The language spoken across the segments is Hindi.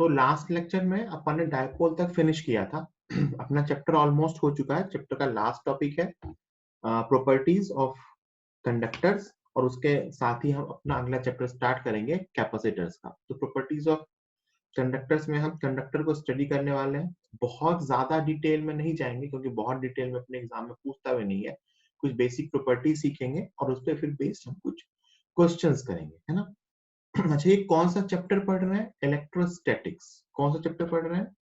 तो लास्ट लेक्चर में अपन ने डायपोल तक फिनिश किया था। अपना चैप्टर ऑलमोस्ट हो चुका है। चैप्टर का लास्ट टॉपिक है प्रॉपर्टीज ऑफ कंडक्टर्स, और उसके साथ ही हम अपना अगला चैप्टर स्टार्ट करेंगे कैपेसिटर्स का। तो प्रॉपर्टीज ऑफ कंडक्टर्स में हम कंडक्टर को स्टडी करने वाले हैं। बहुत ज्यादा डिटेल में नहीं जाएंगे क्योंकि बहुत डिटेल में अपने एग्जाम में पूछता भी नहीं है। कुछ बेसिक प्रॉपर्टी सीखेंगे और उस पर फिर बेस्ड हम कुछ क्वेश्चंस करेंगे, है ना। अच्छा, ये कौन सा चैप्टर पढ़ रहे हैं? इलेक्ट्रोस्टैटिक्स। कौन सा चैप्टर पढ़ रहे हैं?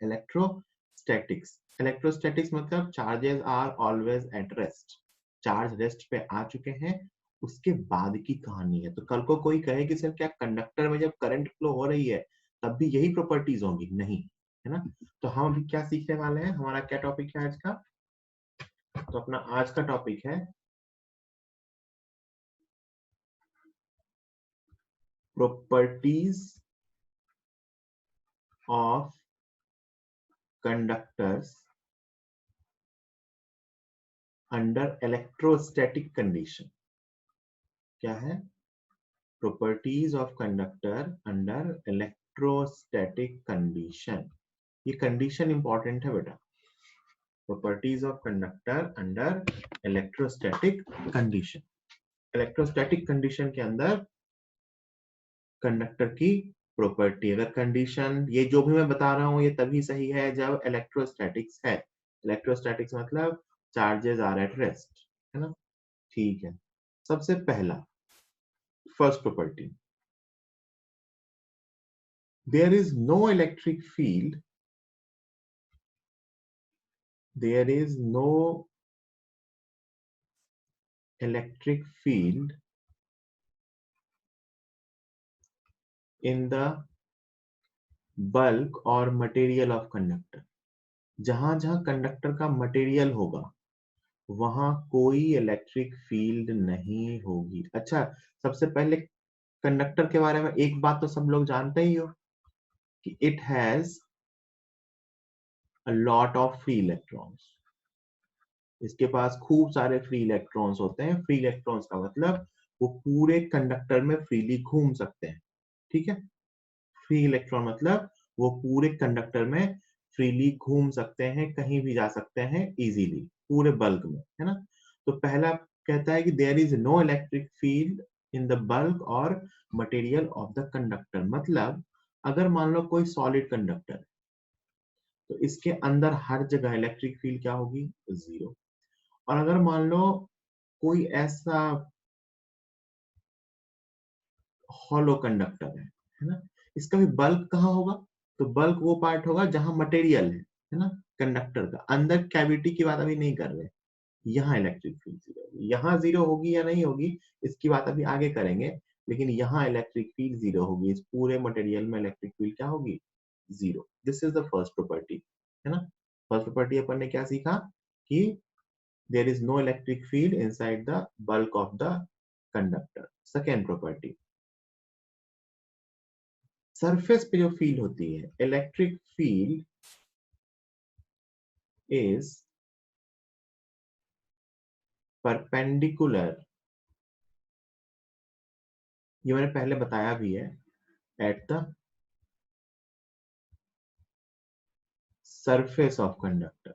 इलेक्ट्रोस्टैटिक्स। इलेक्ट्रोस्टैटिक्स मतलब charges are always at rest. Charge rest पे आ चुके हैं, उसके बाद की कहानी है। तो कल को कोई कहे कि सर क्या कंडक्टर में जब करंट फ्लो हो रही है तब भी यही प्रॉपर्टीज होंगी? नहीं, है ना। तो हम अभी क्या सीखने वाले हैं? हमारा क्या टॉपिक है आज का? तो अपना आज का टॉपिक है properties of conductors under electrostatic condition. क्या है? Properties of conductor under electrostatic condition. ये कंडीशन इंपॉर्टेंट है बेटा। Properties of conductor under electrostatic condition. Electrostatic condition के अंदर कंडक्टर की प्रॉपर्टी, अगर कंडीशन, ये जो भी मैं बता रहा हूं ये तभी सही है जब इलेक्ट्रोस्टैटिक्स है। इलेक्ट्रोस्टैटिक्स मतलब चार्जेस आर एट रेस्ट, है ना। ठीक है, सबसे पहला first property, there is no electric field, there is no electric field in the bulk or material of conductor। जहां जहां कंडक्टर का मटेरियल होगा वहां कोई इलेक्ट्रिक फील्ड नहीं होगी। अच्छा, सबसे पहले कंडक्टर के बारे में एक बात तो सब लोग जानते ही हो कि it has a lot of free electrons. इसके पास खूब सारे फ्री इलेक्ट्रॉन्स होते हैं। फ्री इलेक्ट्रॉन्स का मतलब वो पूरे कंडक्टर में फ्रीली घूम सकते हैं, ठीक है। फ्री इलेक्ट्रॉन मतलब वो पूरे कंडक्टर में फ्रीली घूम सकते हैं, कहीं भी जा सकते हैं इजीली, पूरे बल्क में, है ना। तो पहला कहता है कि there is no electric field in the bulk और मटेरियल ऑफ द कंडक्टर। मतलब अगर मान लो कोई सॉलिड कंडक्टर है तो इसके अंदर हर जगह इलेक्ट्रिक फील्ड क्या होगी? जीरो। और अगर मान लो कोई ऐसा हॉलो कंडक्टर है ना, इसका भी बल्क कहाँ होगा? तो बल्क वो पार्ट होगा जहां मटेरियल है ना, कंडक्टर का अंदर कैविटी की बात अभी नहीं कर रहे। यहाँ इलेक्ट्रिक फील्ड जीरो होगी। यहाँ जीरो होगी या नहीं होगी इसकी बात अभी आगे करेंगे, लेकिन यहाँ इलेक्ट्रिक फील्ड जीरो होगी। इस पूरे मटेरियल में इलेक्ट्रिक फील्ड क्या होगी? Zero. This is the first property, है ना। फर्स्ट प्रॉपर्टी अपन ने क्या सीखा कि there is no electric field inside the bulk of the conductor. Second property, surface पे जो फील्ड होती है, इलेक्ट्रिक फील्ड इज परपेंडिकुलर, ये मैंने पहले बताया भी है, at the surface of conductor.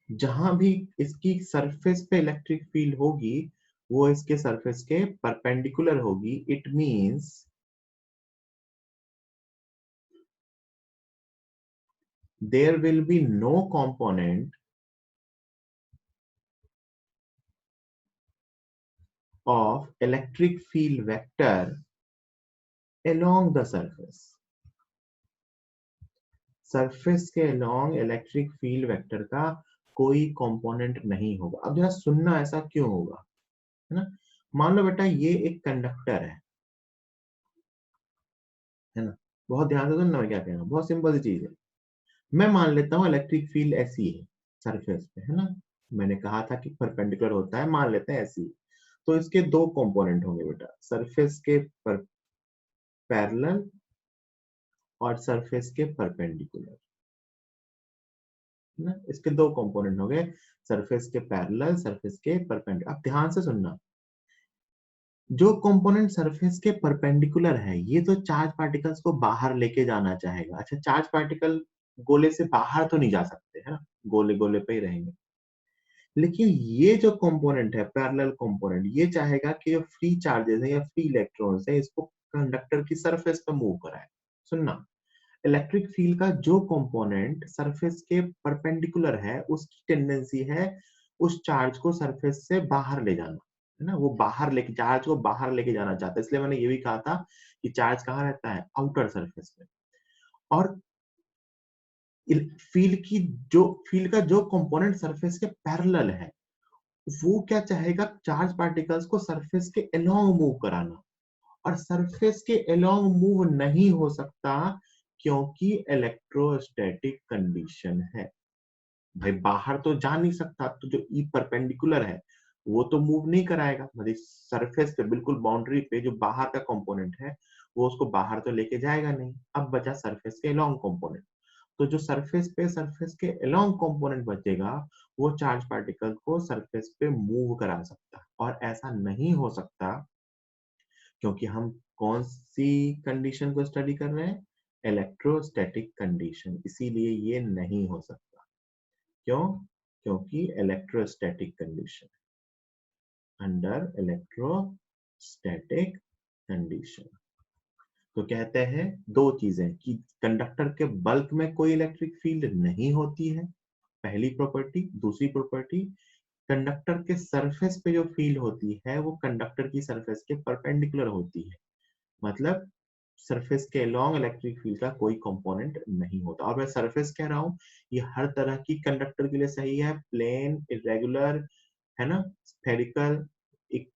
जहां भी इसकी सरफेस पे इलेक्ट्रिक फील्ड होगी वो इसके सरफेस के परपेंडिकुलर होगी। It means there will be no component of electric field vector along the surface। Surface के along इलेक्ट्रिक फील्ड वेक्टर का कोई कंपोनेंट नहीं होगा। अब जरा सुनना, ऐसा क्यों होगा, है ना। मान लो बेटा ये एक कंडक्टर है ना। बहुत ध्यान से सुनना मैं क्या कह रहा हूँ, बहुत सिंपल सी चीज है। मैं मान लेता हूँ इलेक्ट्रिक फील्ड ऐसी है सरफेस पे, है ना। मैंने कहा था कि परपेंडिकुलर होता है, मान लेते हैं ऐसी। तो इसके दो कंपोनेंट होंगे बेटा, सरफेस के पैरेलल और सरफेस के परपेंडिकुलर, है ना। इसके दो कंपोनेंट हो गए, सरफेस के पैरेलल, सरफेस के परपेंडिकुलर। अब ध्यान से सुनना, जो कंपोनेंट सरफेस के परपेंडिकुलर है, ये तो चार्ज पार्टिकल्स को बाहर लेके जाना चाहेगा। अच्छा, चार्ज पार्टिकल गोले से बाहर तो नहीं जा सकते, है ना? गोले गोले पे ही रहेंगे। लेकिन ये जो कंपोनेंट है, पैरेलल कंपोनेंट, ये चाहेगा कि जो फ्री चार्जेस है या फ्री इलेक्ट्रॉन्स है, इसको कंडक्टर की सरफेस पे मूव कराए। सुनना, इलेक्ट्रिक फील्ड का जो कंपोनेंट सरफेस के परपेंडिकुलर है, उसकी टेंडेंसी है उस चार्ज को सरफेस से बाहर ले जाना, है ना? वो बाहर लेके चार्ज को बाहर लेके जाना चाहता है। इसलिए मैंने ये भी कहा था कि चार्ज कहाँ रहता है? आउटर सरफेस में। और फील्ड का जो कंपोनेंट सरफेस के पैरेलल है, वो क्या चाहेगा? चार्ज पार्टिकल्स को सरफेस के अलोंग मूव कराना। और सरफेस के अलोंग मूव नहीं हो सकता क्योंकि इलेक्ट्रोस्टैटिक कंडीशन है। भाई बाहर तो जा नहीं सकता, तो जो ई परपेंडिकुलर है वो तो मूव नहीं कराएगा। मतलब सरफेस पे बिल्कुल बाउंड्री पे जो बाहर का कंपोनेंट है वो उसको बाहर तो लेके जाएगा नहीं। अब बचा सरफेस के अलोंग कंपोनेंट। तो जो सरफेस के अलोंग कंपोनेंट बचेगा, वो चार्ज पार्टिकल को सरफेस पे मूव करा सकता है। और ऐसा नहीं हो सकता क्योंकि हम कौन सी कंडीशन को स्टडी कर रहे हैं? Electrostatic condition. इसीलिए ये नहीं हो सकता। क्यों? क्योंकि electrostatic condition, under electrostatic condition. तो कहते हैं दो चीजें कि कंडक्टर के बल्क में कोई इलेक्ट्रिक फील्ड नहीं होती है, पहली प्रॉपर्टी। दूसरी प्रॉपर्टी, कंडक्टर के सरफेस पे जो फील्ड होती है वो कंडक्टर की सरफेस के परपेंडिकुलर होती है। मतलब सरफेस के अलोंग इलेक्ट्रिक फील्ड का कोई कंपोनेंट नहीं होता। और मैं सरफेस कह रहा हूं, ये हर तरह की कंडक्टर के लिए सही है। प्लेन, इरेगुलर, है ना, स्फेरिकल। एक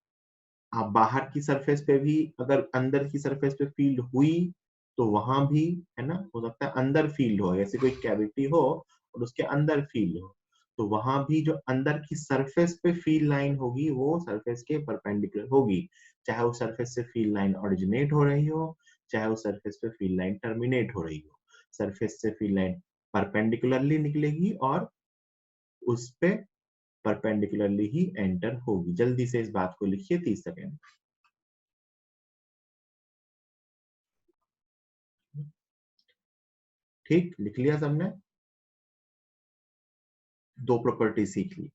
आप बाहर की सरफेस पे भी अगर अंदर की सरफेस पे फील्ड हुई तो वहां भी, है ना, हो सकता है अंदर फील्ड हो, ऐसे कोई कैविटी हो और उसके अंदर फील्ड हो, तो वहां भी जो अंदर की सरफेस पे फील्ड लाइन होगी वो सरफेस के परपेंडिकुलर होगी। चाहे उस सरफेस से फील्ड लाइन ओरिजिनेट हो रही हो, चाहे उस सरफेस पे फील्ड लाइन टर्मिनेट हो रही हो, सरफेस से फील्ड लाइन परपेंडिकुलरली निकलेगी और उस पे परपेंडिकुलरली ही एंटर होगी। जल्दी से इस बात को लिखिए 30 सेकेंड। ठीक, लिख लिया सबने? दो प्रॉपर्टी सीख ली।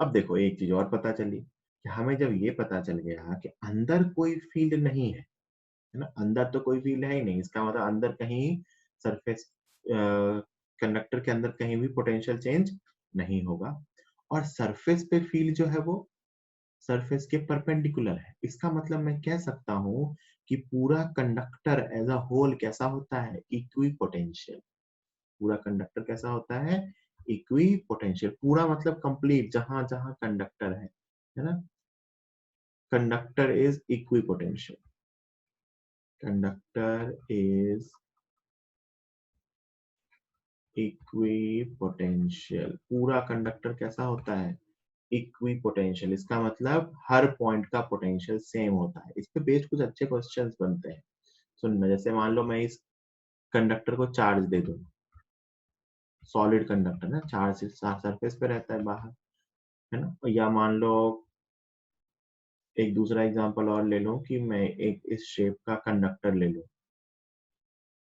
अब देखो एक चीज और पता चली कि हमें जब ये पता चल गया कि अंदर कोई फील्ड नहीं है, है ना, अंदर तो कोई फील्ड है ही नहीं, इसका मतलब अंदर कहीं सरफेस कंडक्टर के अंदर कहीं भी पोटेंशियल चेंज नहीं होगा। और सरफेस पे फील्ड जो है वो सरफेस के परपेंडिकुलर है। इसका मतलब मैं कह सकता हूं कि पूरा कंडक्टर एज अ होल कैसा होता है? Equi potential. पूरा कंडक्टर कैसा होता है? Equi potential. पूरा मतलब कंप्लीट, जहां जहां कंडक्टर है ना, conductor is equi potential. Conductor is equi potential. पूरा कंडक्टर कैसा होता है? Equi potential. इसका मतलब हर पॉइंट का पोटेंशियल सेम होता है। इस पे बेस्ड कुछ अच्छे क्वेश्चंस बनते हैं। सुनना, जैसे मान लो मैं इस कंडक्टर को चार्ज दे दूं, सॉलिड कंडक्टर ना, चार्ज सरफेस पे रहता है बाहर, है ना। या मान लो एक दूसरा एग्जांपल और ले लो कि मैं एक इस शेप का कंडक्टर ले लूं,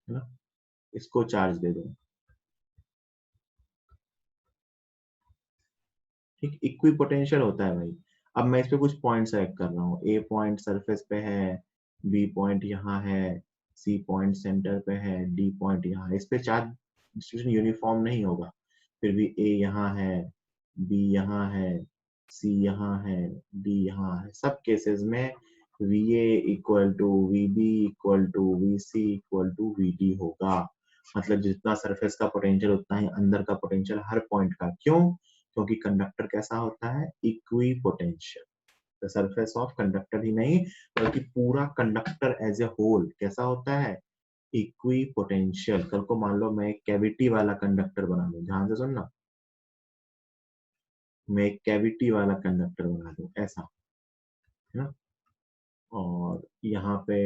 है ना, इसको चार्ज दे दूं। ठीक, इक्वी पोटेंशियल होता है भाई। अब मैं इस पे कुछ पॉइंट सेलेक्ट कर रहा हूँ। ए पॉइंट सरफेस पे है, बी पॉइंट यहाँ है, सी पॉइंट सेंटर पे है, डी पॉइंट यहाँ है। इस पे चार्ज डिस्ट्रीब्यूशन यूनिफॉर्म नहीं होगा, फिर भी ए यहाँ है, बी यहाँ है, सी यहाँ है, डी यहाँ है। सब केसेस में V A equal to V B equal to V C equal to V D होगा। मतलब जितना सरफेस का पोटेंशियल उतना ही अंदर का पोटेंशियल हर पॉइंट का। क्यों? क्योंकि कंडक्टर कैसा होता है? Equipotential. The surface of conductor ही नहीं बल्कि पूरा कंडक्टर एज ए होल कैसा होता है? Equi potential. कल को मान लो मैं एक कैविटी वाला कंडक्टर बना दूं, ध्यान से सुनना, मैं एक कैविटी वाला कंडक्टर बना दूं ऐसा, है ना, और यहाँ पे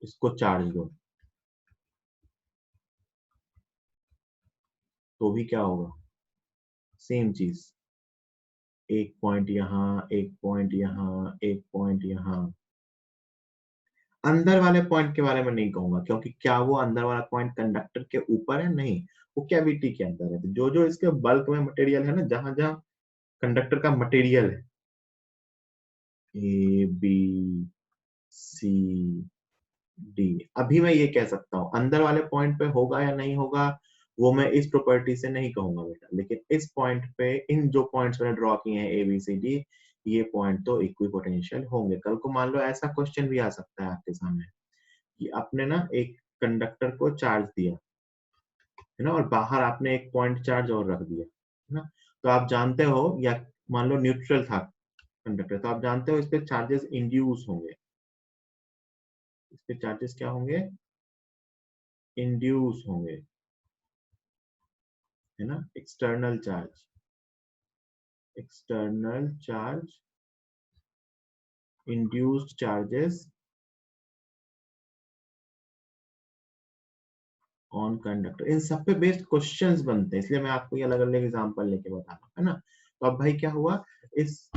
इसको चार्ज दो, तो भी क्या होगा? सेम चीज। एक पॉइंट यहाँ, एक पॉइंट यहाँ, एक पॉइंट यहाँ, अंदर वाले पॉइंट के बारे में नहीं कहूंगा, क्योंकि क्या वो अंदर वाला पॉइंट कंडक्टर के ऊपर है? नहीं, वो कैविटी के अंदर है। तो जो जो इसके बल्क में मटेरियल है ना, जहां जहां कंडक्टर का मटेरियल है, ए बी सी डी, अभी मैं ये कह सकता हूँ अंदर वाले पॉइंट पे होगा या नहीं होगा, वो मैं इस प्रॉपर्टी से नहीं कहूंगा बेटा, लेकिन इस पॉइंट पे, इन जो पॉइंट्स मैंने ड्रॉ किए हैं ए बी सी डी, ये पॉइंट तो इक्विपोटेंशियल होंगे। कल को मान लो ऐसा क्वेश्चन भी आ सकता है आपके सामने कि आपने ना एक कंडक्टर को चार्ज दिया है ना, और बाहर आपने एक पॉइंट चार्ज और रख दिया है ना, तो आप जानते हो, या मान लो न्यूट्रल था कंडक्टर, तो आप जानते हो इस पे चार्जेस इंड्यूस होंगे, इस पे चार्जेस क्या होंगे? इंड्यूस होंगे, है ना, external charge, induced charges on conductor, इन सब पे बेस्ड क्वेश्चंस बनते हैं, इसलिए मैं आपको ये अलग अलग एग्जांपल लेके बता रहा हूँ, है ना। तो अब भाई क्या हुआ, इस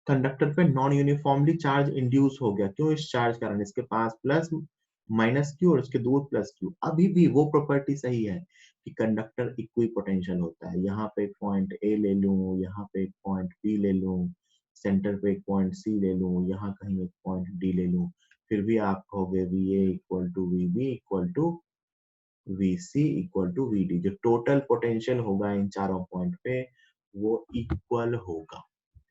कंडक्टर पे नॉन यूनिफॉर्मली चार्ज इंड्यूस हो गया, क्यों? इस चार्ज कारण, इसके पास प्लस माइनस क्यू और इसके दूर प्लस क्यू। अभी भी वो प्रॉपर्टी सही है कि कंडक्टर इक्वी पोटेंशियल होता है। यहाँ पे एक पॉइंट ए ले लूं, यहाँ पे एक पॉइंट बी ले लूं, सेंटर पे एक पॉइंट सी ले लूं, यहाँ कहीं एक पॉइंट डी ले लूं, फिर भी आप कहोगे V A equal to V B equal to Vc equal to Vd, जो टोटल पोटेंशियल होगा इन चारों पॉइंट पे वो इक्वल होगा,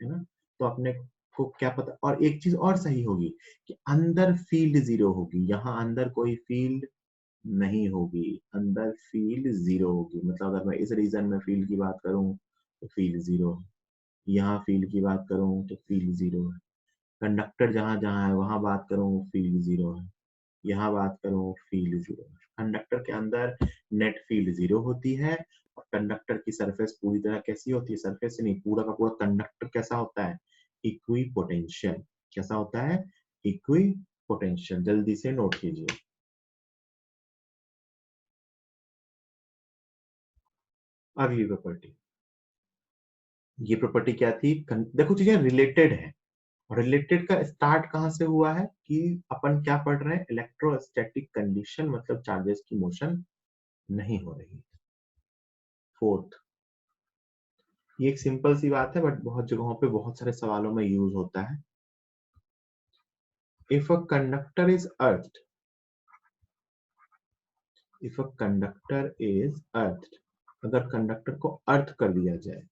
है ना। तो अपने को क्या पता, और एक चीज और सही होगी कि अंदर फील्ड जीरो होगी, यहाँ अंदर कोई फील्ड नहीं होगी, अंदर फील्ड जीरो होगी। मतलब अगर मैं इस रीजन में फील्ड की बात करूं तो फील्ड जीरो है, यहाँ फील्ड की बात करूं तो फील्ड जीरो है, कंडक्टर जहां जहां है वहां बात करूं फील्ड जीरो है, यहाँ बात करूं फील्ड जीरो। कंडक्टर के अंदर नेट फील्ड जीरो होती है, और कंडक्टर की सरफेस पूरी तरह कैसी होती है? सरफेस नहीं, पूरा का पूरा कंडक्टर कैसा होता है? Equi potential. कैसा होता है? Equi potential. जल्दी से नोट कीजिए। अगली प्रॉपर्टी, ये प्रॉपर्टी क्या थी? देखो चीजें रिलेटेड है, और रिलेटेड का स्टार्ट कहां से हुआ है कि अपन क्या पढ़ रहे हैं? इलेक्ट्रोस्टैटिक कंडीशन, मतलब चार्जेस की मोशन नहीं हो रही। फोर्थ, ये एक सिंपल सी बात है बट बहुत जगहों पे बहुत सारे सवालों में यूज होता है। If a conductor is earthed, if a conductor is earthed, अगर कंडक्टर को अर्थ कर दिया जाए,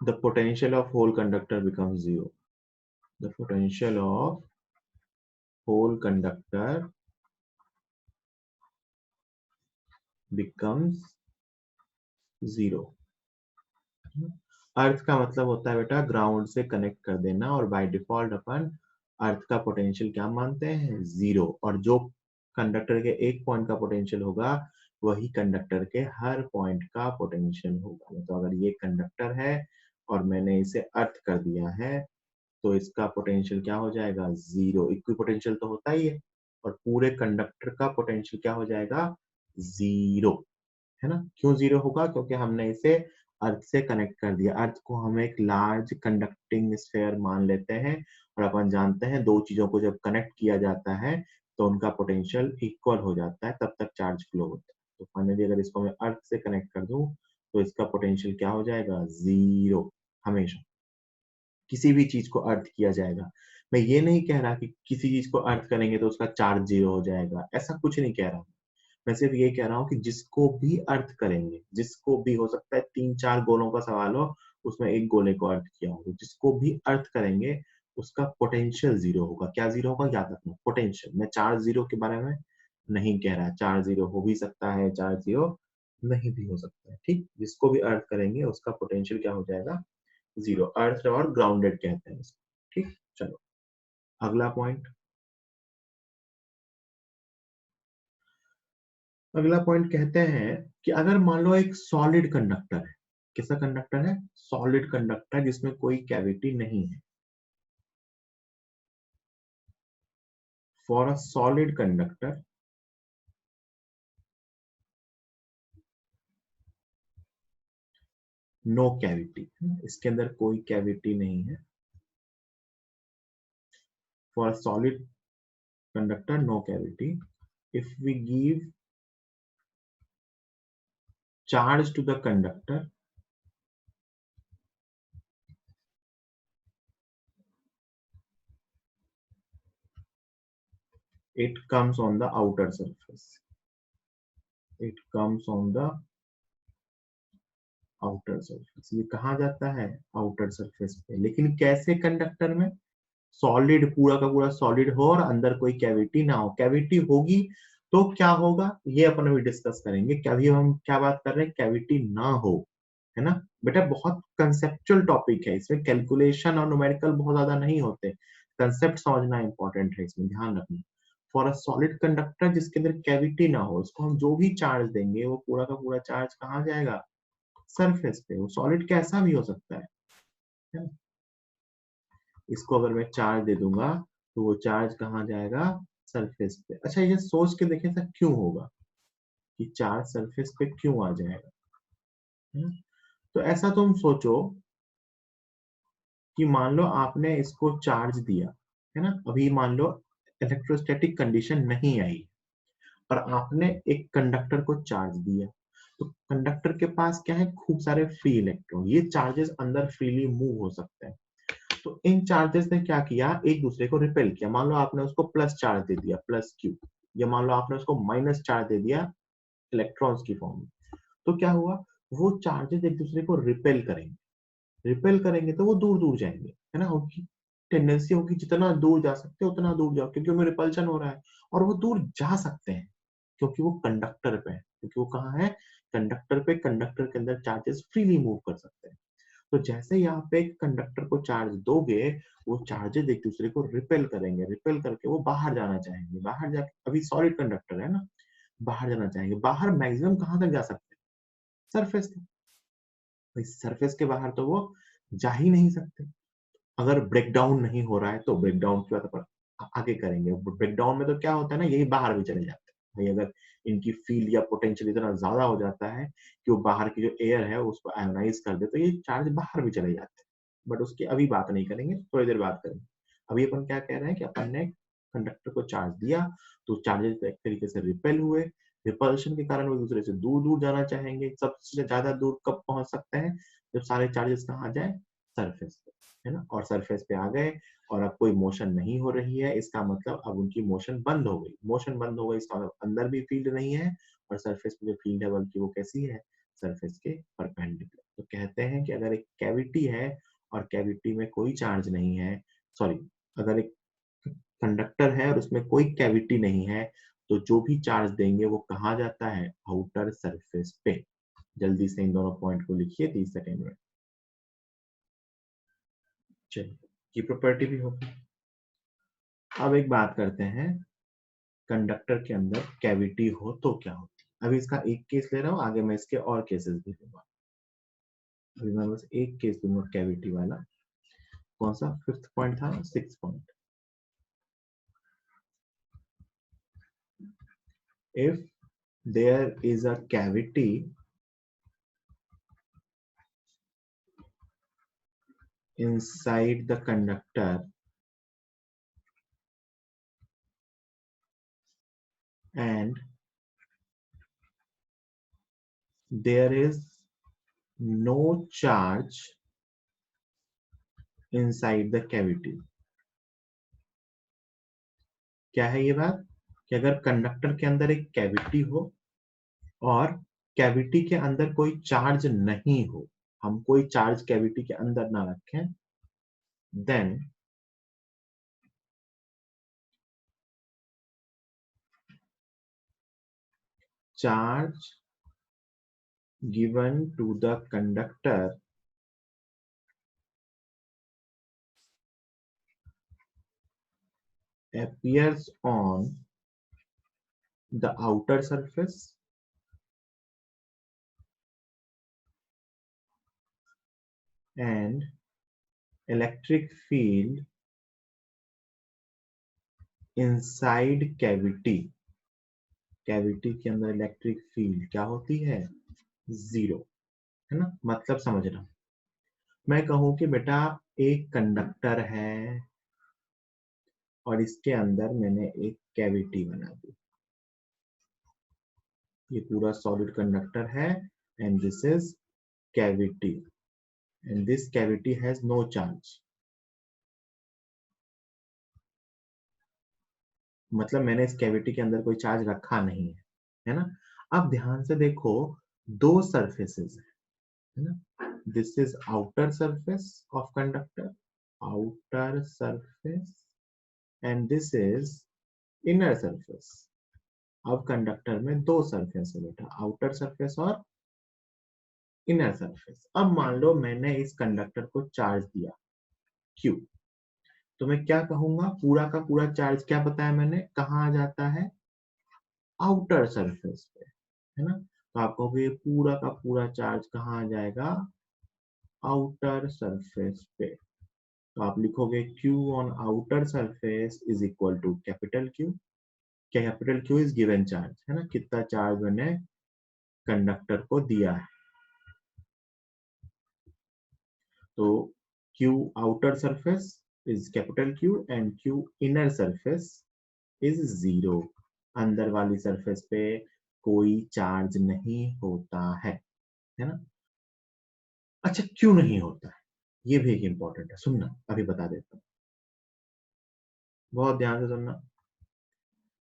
the potential of whole conductor becomes zero, the potential of whole conductor becomes zero. Earth का मतलब होता है बेटा ग्राउंड से कनेक्ट कर देना, और बाय डिफॉल्ट अपन अर्थ का पोटेंशियल क्या मानते हैं? जीरो। और जो कंडक्टर के एक पॉइंट का पोटेंशियल होगा वही कंडक्टर के हर पॉइंट का पोटेंशियल होगा। मतलब अगर ये कंडक्टर है और मैंने इसे अर्थ कर दिया है तो इसका पोटेंशियल क्या हो जाएगा? जीरो। इक्वी पोटेंशियल तो होता ही है, और पूरे कंडक्टर का पोटेंशियल क्या हो जाएगा? जीरो, है ना। क्यों जीरो होगा? क्योंकि हमने इसे अर्थ से कनेक्ट कर दिया। अर्थ को हम एक लार्ज कंडक्टिंग स्फीयर मान लेते हैं, और अपन जानते हैं दो चीजों को जब कनेक्ट किया जाता है तो उनका पोटेंशियल इक्वल हो जाता है, तब तक चार्ज फ्लो होता है। तो फाइनली अगर इसको मैं अर्थ से कनेक्ट कर दूं तो इसका पोटेंशियल क्या हो जाएगा? जीरो। हमेशा किसी भी चीज को अर्थ किया जाएगा, मैं ये नहीं कह रहा कि किसी चीज को अर्थ करेंगे तो उसका चार्ज जीरो हो जाएगा, ऐसा कुछ नहीं कह रहा। मैं सिर्फ ये कह रहा हूँ कि जिसको भी अर्थ करेंगे, जिसको भी, हो सकता है तीन चार गोलों का सवाल हो उसमें एक गोले को अर्थ किया हो, तो जिसको भी अर्थ करेंगे उसका पोटेंशियल जीरो होगा। क्या जीरो होगा? याद रखना, पोटेंशियल। मैं चार्ज जीरो के बारे में नहीं कह रहा, चार्ज जीरो हो भी सकता है, चार्ज जीरो नहीं भी हो सकता है, ठीक। जिसको भी अर्थ करेंगे उसका पोटेंशियल क्या हो जाएगा? जीरो। अर्थ और ग्राउंडेड कहते हैं इसको, ठीक। चलो अगला पॉइंट, अगला पॉइंट कहते हैं कि अगर मान लो एक सॉलिड कंडक्टर है, कैसा कंडक्टर है? सॉलिड कंडक्टर जिसमें कोई कैविटी नहीं है। For a solid conductor no cavity, इसके अंदर कोई कैविटी नहीं है। For a solid conductor, no cavity. If we give charge to the conductor, it comes on the outer surface. It comes on the outer surface. ये कहाँ जाता है? आउटर सरफेस पे. लेकिन कैसे कंडक्टर में? सॉलिड, पूरा का पूरा सॉलिड हो और अंदर कोई कैविटी ना हो. कैविटी होगी तो क्या होगा ये अपन अभी डिस्कस करेंगे. अभी हम क्या बात कर रहे हैं? कैविटी ना हो, है ना बेटा. बहुत कंसेप्चुअल टॉपिक है, इसमें कैलकुलेशन और न्यूमेरिकल बहुत ज्यादा नहीं होते. कंसेप्ट समझना इंपॉर्टेंट है, इसमें ध्यान रखना. फॉर अ सॉलिड कंडक्टर जिसके अंदर कैविटी ना हो, उसको हम जो भी चार्ज देंगे वो पूरा का पूरा चार्ज कहाँ जाएगा? सरफेस पे. वो सॉलिड कैसा भी हो सकता है. इसको अगर मैं चार्ज दे दूंगा तो वो चार्ज कहाँ जाएगा? सरफेस पे. अच्छा, ये सोच के देखें था क्यों होगा कि चार्ज सरफेस पे क्यों आ जाएगा. है? तो ऐसा तुम सोचो कि मान लो आपने इसको चार्ज दिया, है ना. अभी मान लो इलेक्ट्रोस्टैटिक कंडीशन नहीं आई और आपने एक कंडक्टर को चार्ज दिया. तो कंडक्टर के पास क्या है? खूब सारे फ्री इलेक्ट्रॉन. ये चार्जेस अंदर फ्रीली मूव हो सकते हैं. तो इन चार्जेस ने क्या किया? एक दूसरे को रिपेल किया. मान लो आपने उसको प्लस चार्ज दे दिया, प्लस क्यू, या मान लो आपने उसको माइनस चार्ज दे दिया इलेक्ट्रॉन्स की फॉर्म में. तो क्या हुआ? वो चार्जेस एक दूसरे को रिपेल करेंगे. रिपेल करेंगे तो वो दूर दूर जाएंगे, है ना. उनकी टेंडेंसी होगी जितना दूर जा सकते हैं उतना दूर जाओ, क्योंकि उनमें रिपल्शन हो रहा है. और वो दूर जा सकते हैं क्योंकि वो कंडक्टर पे है. क्योंकि वो कहाँ है? कंडक्टर पे. कंडक्टर के अंदर चार्जेस फ्रीली मूव कर सकते हैं. तो जैसे ही आप एक कंडक्टर को चार्ज दोगे, वो चार्जेस एक दूसरे को रिपेल करेंगे. रिपेल करके वो बाहर जाना चाहेंगे. बाहर जाके, अभी सॉलिड कंडक्टर है ना, बाहर जाना चाहेंगे. बाहर मैक्सिमम कहाँ तक जा सकते हैं? सरफेस तक. भाई सरफेस के बाहर तो वो जा ही नहीं सकते. अगर ब्रेकडाउन नहीं हो रहा है तो ब्रेकडाउन की बात अपन आगे करेंगे. ब्रेकडाउन में तो क्या होता है ना, यही बाहर भी चले जाते हैं भाई. अगर इनकी फील्ड या पोटेंशियल इतना ज्यादा हो जाता है कि वो बाहर की जो एयर है उसको आयोनाइज कर दे, तो ये चार्ज बाहर भी चले जाते हैं. बट उसकी अभी बात नहीं करेंगे, थोड़ी देर बात करेंगे. अभी अपन क्या कह रहे हैं कि अपन ने कंडक्टर को चार्ज दिया तो चार्जेस एक तरीके से रिपेल हुए. रिपल्शन के कारण वो एक दूसरे से दूर दूर जाना चाहेंगे. सबसे ज्यादा दूर कब पहुंच सकते हैं? जब सारे चार्जेस कहाँ जाए? सरफेस पे, है ना. और सरफेस पे आ गए और अब कोई मोशन नहीं हो रही है, इसका मतलब अब उनकी मोशन बंद हो गई. मोशन बंद हो गई इसका मतलब अंदर भी फील्ड नहीं है और सरफेस पे जो फील्ड है बल्कि वो कैसी है? सरफेस के परपेंडिकुलर. तो कहते हैं कि अगर एक कैविटी है और कैविटी में कोई चार्ज नहीं है, सॉरी, अगर एक कंडक्टर है और उसमें कोई कैविटी नहीं है, तो जो भी चार्ज देंगे वो कहाँ जाता है? आउटर सरफेस पे. जल्दी से इन दोनों पॉइंट को लिखिए 30 सेकेंड में. चलिए, की प्रॉपर्टी भी होगी. अब एक बात करते हैं, कंडक्टर के अंदर कैविटी हो तो क्या होती है. अभी इसका एक केस ले रहा हूँ, आगे मैं इसके और केसेस भी दूंगा. अभी मैं बस एक केस दूंगा कैविटी वाला. कौन सा? फिफ्थ पॉइंट था, six point. If there is a cavity inside the conductor and there is no charge inside the cavity. क्या है ये बात? कि अगर कंडक्टर के अंदर एक कैविटी हो और कैविटी के अंदर कोई चार्ज नहीं हो, हम कोई चार्ज कैविटी के अंदर ना रखें, then charge given to the conductor appears on the outer surface and electric field inside cavity. Cavity के अंदर इलेक्ट्रिक फील्ड क्या होती है? जीरो, है ना. मतलब समझना, मैं कहूं कि बेटा एक कंडक्टर है और इसके अंदर मैंने एक कैविटी बना दी। ये पूरा सॉलिड कंडक्टर है and this is cavity and this cavity has no charge. मतलब मैंने इस कैविटी के अंदर कोई चार्ज रखा नहीं है ना। अब ध्यान से देखो, दो सरफेसेस है ना। This is outer surface of conductor, outer surface, and this is inner surface. अब कंडक्टर में दो सरफेस है बेटा, आउटर सरफेस और इनर सरफेस। अब मान लो मैंने इस कंडक्टर को चार्ज दिया Q, तो मैं क्या कहूंगा, पूरा का पूरा चार्ज क्या बताया मैंने कहाँ आ जाता है, आउटर सरफेस पे, है ना। तो आप कहोगे पूरा का पूरा चार्ज कहाँ आ जाएगा, आउटर सरफेस पे। तो आप लिखोगे Q on outer surface is equal to capital Q। Capital Q is given charge, है ना, कितना चार्ज मैंने कंडक्टर को दिया है। तो Q outer surface is capital Q and Q inner surface is 0। अंदर वाली सरफेस पे कोई चार्ज नहीं होता है ना। अच्छा, क्यों नहीं होता है, ये भी एक इंपॉर्टेंट है, सुनना अभी बता देता हूँ, बहुत ध्यान से सुनना।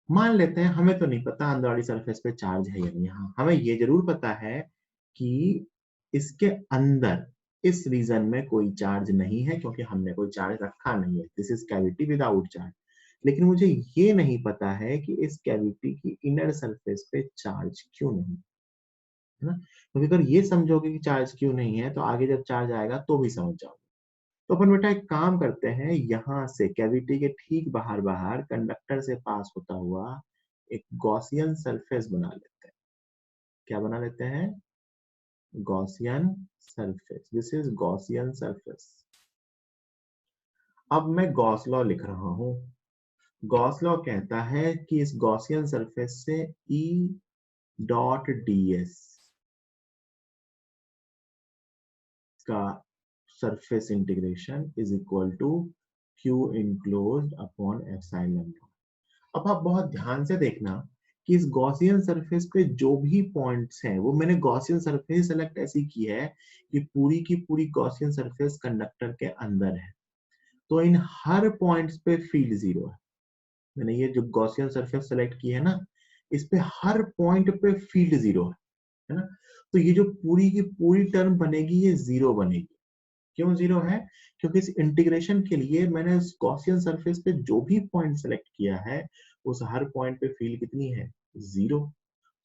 मान लेते हैं हमें तो नहीं पता अंदर वाली सरफेस पे चार्ज है या नहीं, हाँ हमें ये जरूर पता है कि इसके अंदर इस रीजन में कोई चार्ज नहीं है क्योंकि हमने कोई चार्ज रखा नहीं है, this is cavity without charge. लेकिन मुझे ये नहीं पता है कि इस कैविटी की इनर सरफेस पे चार्ज क्यों नहीं है ना। क्योंकि अगर ये समझोगे कि चार्ज क्यों नहीं है तो आगे जब चार्ज आएगा तो भी समझ जाओगे। तो अपन बेटा एक काम करते हैं, यहां से कैविटी के ठीक बाहर बाहर कंडक्टर से पास होता हुआ एक गॉसियन सरफेस बना लेते हैं। क्या बना लेते हैं, Gaussian surface, this is Gaussian surface. अब मैं गॉस लॉ लिख रहा हूं। गॉस लॉ कहता है कि इस गॉसियन सरफेस से E डॉट ds का surface integration is equal to Q enclosed upon epsilon. अब आप बहुत ध्यान से देखना कि इस गॉसियन सरफेस पे जो भी पॉइंट्स हैं वो मैंने गॉसियन सरफेस सेलेक्ट ऐसी की है कि पूरी की पूरी गॉसियन सरफेस कंडक्टर के अंदर है, तो इन हर पॉइंट्स पे फील्ड जीरो है। मैंने ये जो गॉसियन सरफेस सेलेक्ट की है ना, इस पे हर पॉइंट पे फील्ड जीरो है ना। तो ये जो पूरी की पूरी टर्म बनेगी ये जीरो बनेगी। क्यों जीरो है, क्योंकि इस इंटीग्रेशन के लिए मैंने उस गॉसियन सरफेस पे जो भी पॉइंट सेलेक्ट किया है उस हर पॉइंट पे फील्ड कितनी है, जीरो।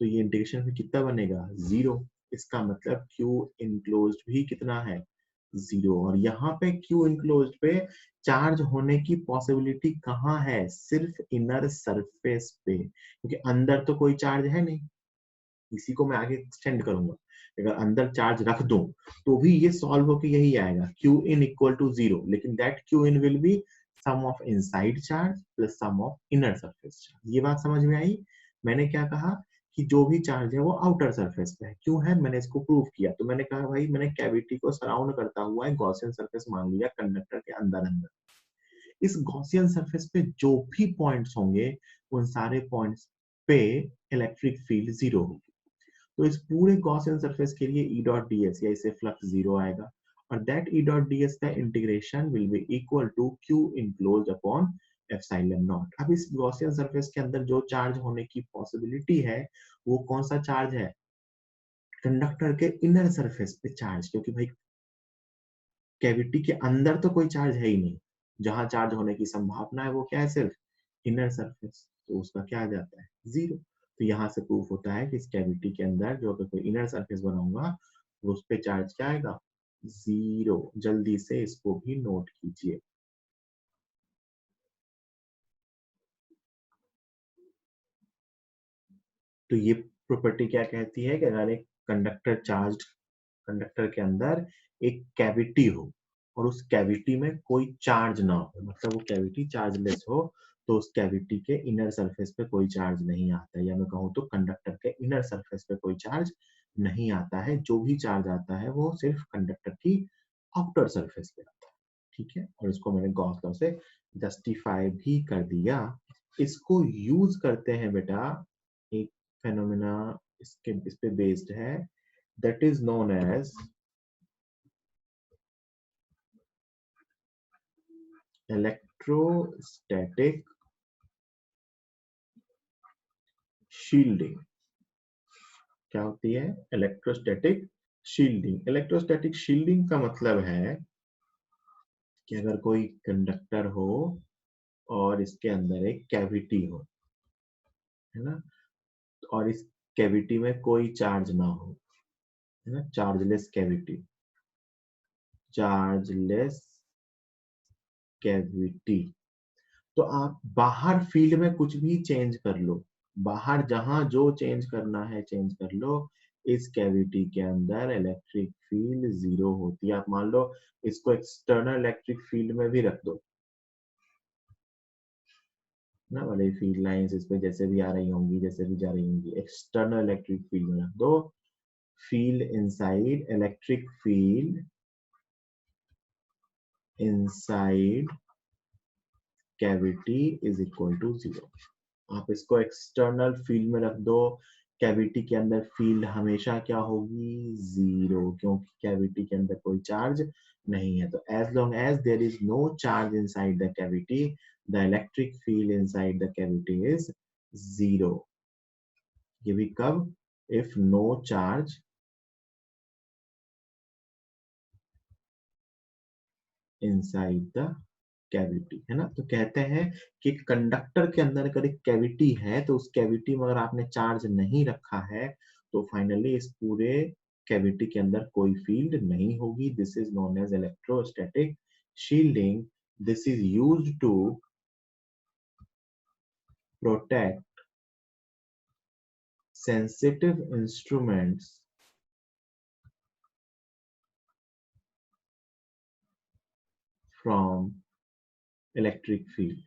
तो ये इंटीग्रेशन में कितना बनेगा, जीरो। इसका मतलब Q इनक्लोज्ड भी कितना है, जीरो। और यहाँ पे Q इनक्लोज्ड पे चार्ज होने की पॉसिबिलिटी कहाँ है, सिर्फ इनर सरफेस पे, क्योंकि अंदर तो कोई चार्ज है नहीं। इसी को मैं आगे एक्सटेंड करूंगा, अगर अंदर चार्ज रख दूं तो भी ये सॉल्व होकर यही आएगा, Q in equal to zero, लेकिन that Q in will be sum of inside charge plus sum of inner surface charge. ये बात समझ में आई। मैंने क्या कहा कि जो भी चार्ज है वो आउटर सरफेस पे है, क्यों है मैंने इसको प्रूव किया। तो मैंने कहा भाई मैंने कैविटी को सराउंड करता हुआ एक गॉसियन सरफेस मान लिया कंडक्टर के अंदर अंदर। इस गॉसियन सरफेस पे जो भी पॉइंट्स होंगे उन सारे पॉइंट्स पे इलेक्ट्रिक फील्ड जीरो होगी। तो इस पूरे गॉसियन सरफेस के लिए E डॉट ds या इसे फ्लक्स जीरो आएगा, और दैट E डॉट ds का integration will be equal to Q enclose upon epsilon naught. अब इस गॉसियन सरफेस के अंदर जो चार्ज होने की पॉसिबिलिटी है वो कौन सा चार्ज है, कंडक्टर के इनर सरफेस पे चार्ज, क्योंकि भाई कैविटी के अंदर तो कोई चार्ज है ही नहीं, जहां चार्ज होने की संभावना है वो क्या है, सिर्फ इनर सरफेस। तो उसका क्या आ जाता है, जीरो। तो यहाँ से प्रूफ होता है कि इस कैविटी के अंदर जो अगर कोई इनर सरफेस बनाऊंगा तो उस पे चार्ज क्या आएगा, जीरो। जल्दी से इसको भी नोट कीजिए। तो ये प्रॉपर्टी क्या कहती है कि अगर एक कंडक्टर के अंदर एक कैविटी हो और उस कैविटी में कोई चार्ज ना हो, मतलब वो कैविटी चार्जलेस हो, तो उस कैविटी के इनर सरफेस पे कोई चार्ज नहीं आता है, या मैं कहूँ तो कंडक्टर के इनर सरफेस पे कोई चार्ज नहीं आता है। जो भी चार्ज आता है वो सिर्फ कंडक्टर की आउटर सरफेस पे आता है। ठीक है, और इसको मैंने गॉस लॉ से जस्टिफाई भी कर दिया। इसको यूज करते हैं बेटा, एक फेनोमेना इस पे बेस्ड है, that is known as electrostatic shielding. क्या होती है? Electrostatic shielding. इलेक्ट्रोस्टैटिक शील्डिंग का मतलब है कि अगर कोई कंडक्टर हो और इसके अंदर एक कैविटी हो, है ना, और इस कैविटी में कोई चार्ज ना हो, है ना, चार्जलेस कैविटी, चार्जलेस कैविटी, तो आप बाहर फील्ड में कुछ भी चेंज कर लो, बाहर जहां जो चेंज करना है चेंज कर लो, इस कैविटी के अंदर इलेक्ट्रिक फील्ड जीरो होती है। आप मान लो इसको एक्सटर्नल इलेक्ट्रिक फील्ड में भी रख दो ना, वाले फील्ड लाइंस इस पे जैसे भी आ रही होंगी, जैसे भी जा रही होंगी, एक्सटर्नल इलेक्ट्रिक फील्ड में रख दो, field inside electric field inside cavity is equal to zero. आप इसको एक्सटर्नल फील्ड में रख दो, कैविटी के अंदर फील्ड हमेशा क्या होगी? जीरो, क्योंकि कैविटी के अंदर कोई चार्ज नहीं है। तो as long as there is no charge inside the cavity, the electric field inside the cavity is zero. ये भी कब? If no charge inside the cavity, है ना। तो कहते हैं कि कंडक्टर के अंदर अगर एक कैविटी है तो उस कैविटी में अगर आपने चार्ज नहीं रखा है तो फाइनली इस पूरे कैविटी के अंदर कोई फील्ड नहीं होगी। This is known as electrostatic shielding. This is used to protect sensitive instruments from electric field.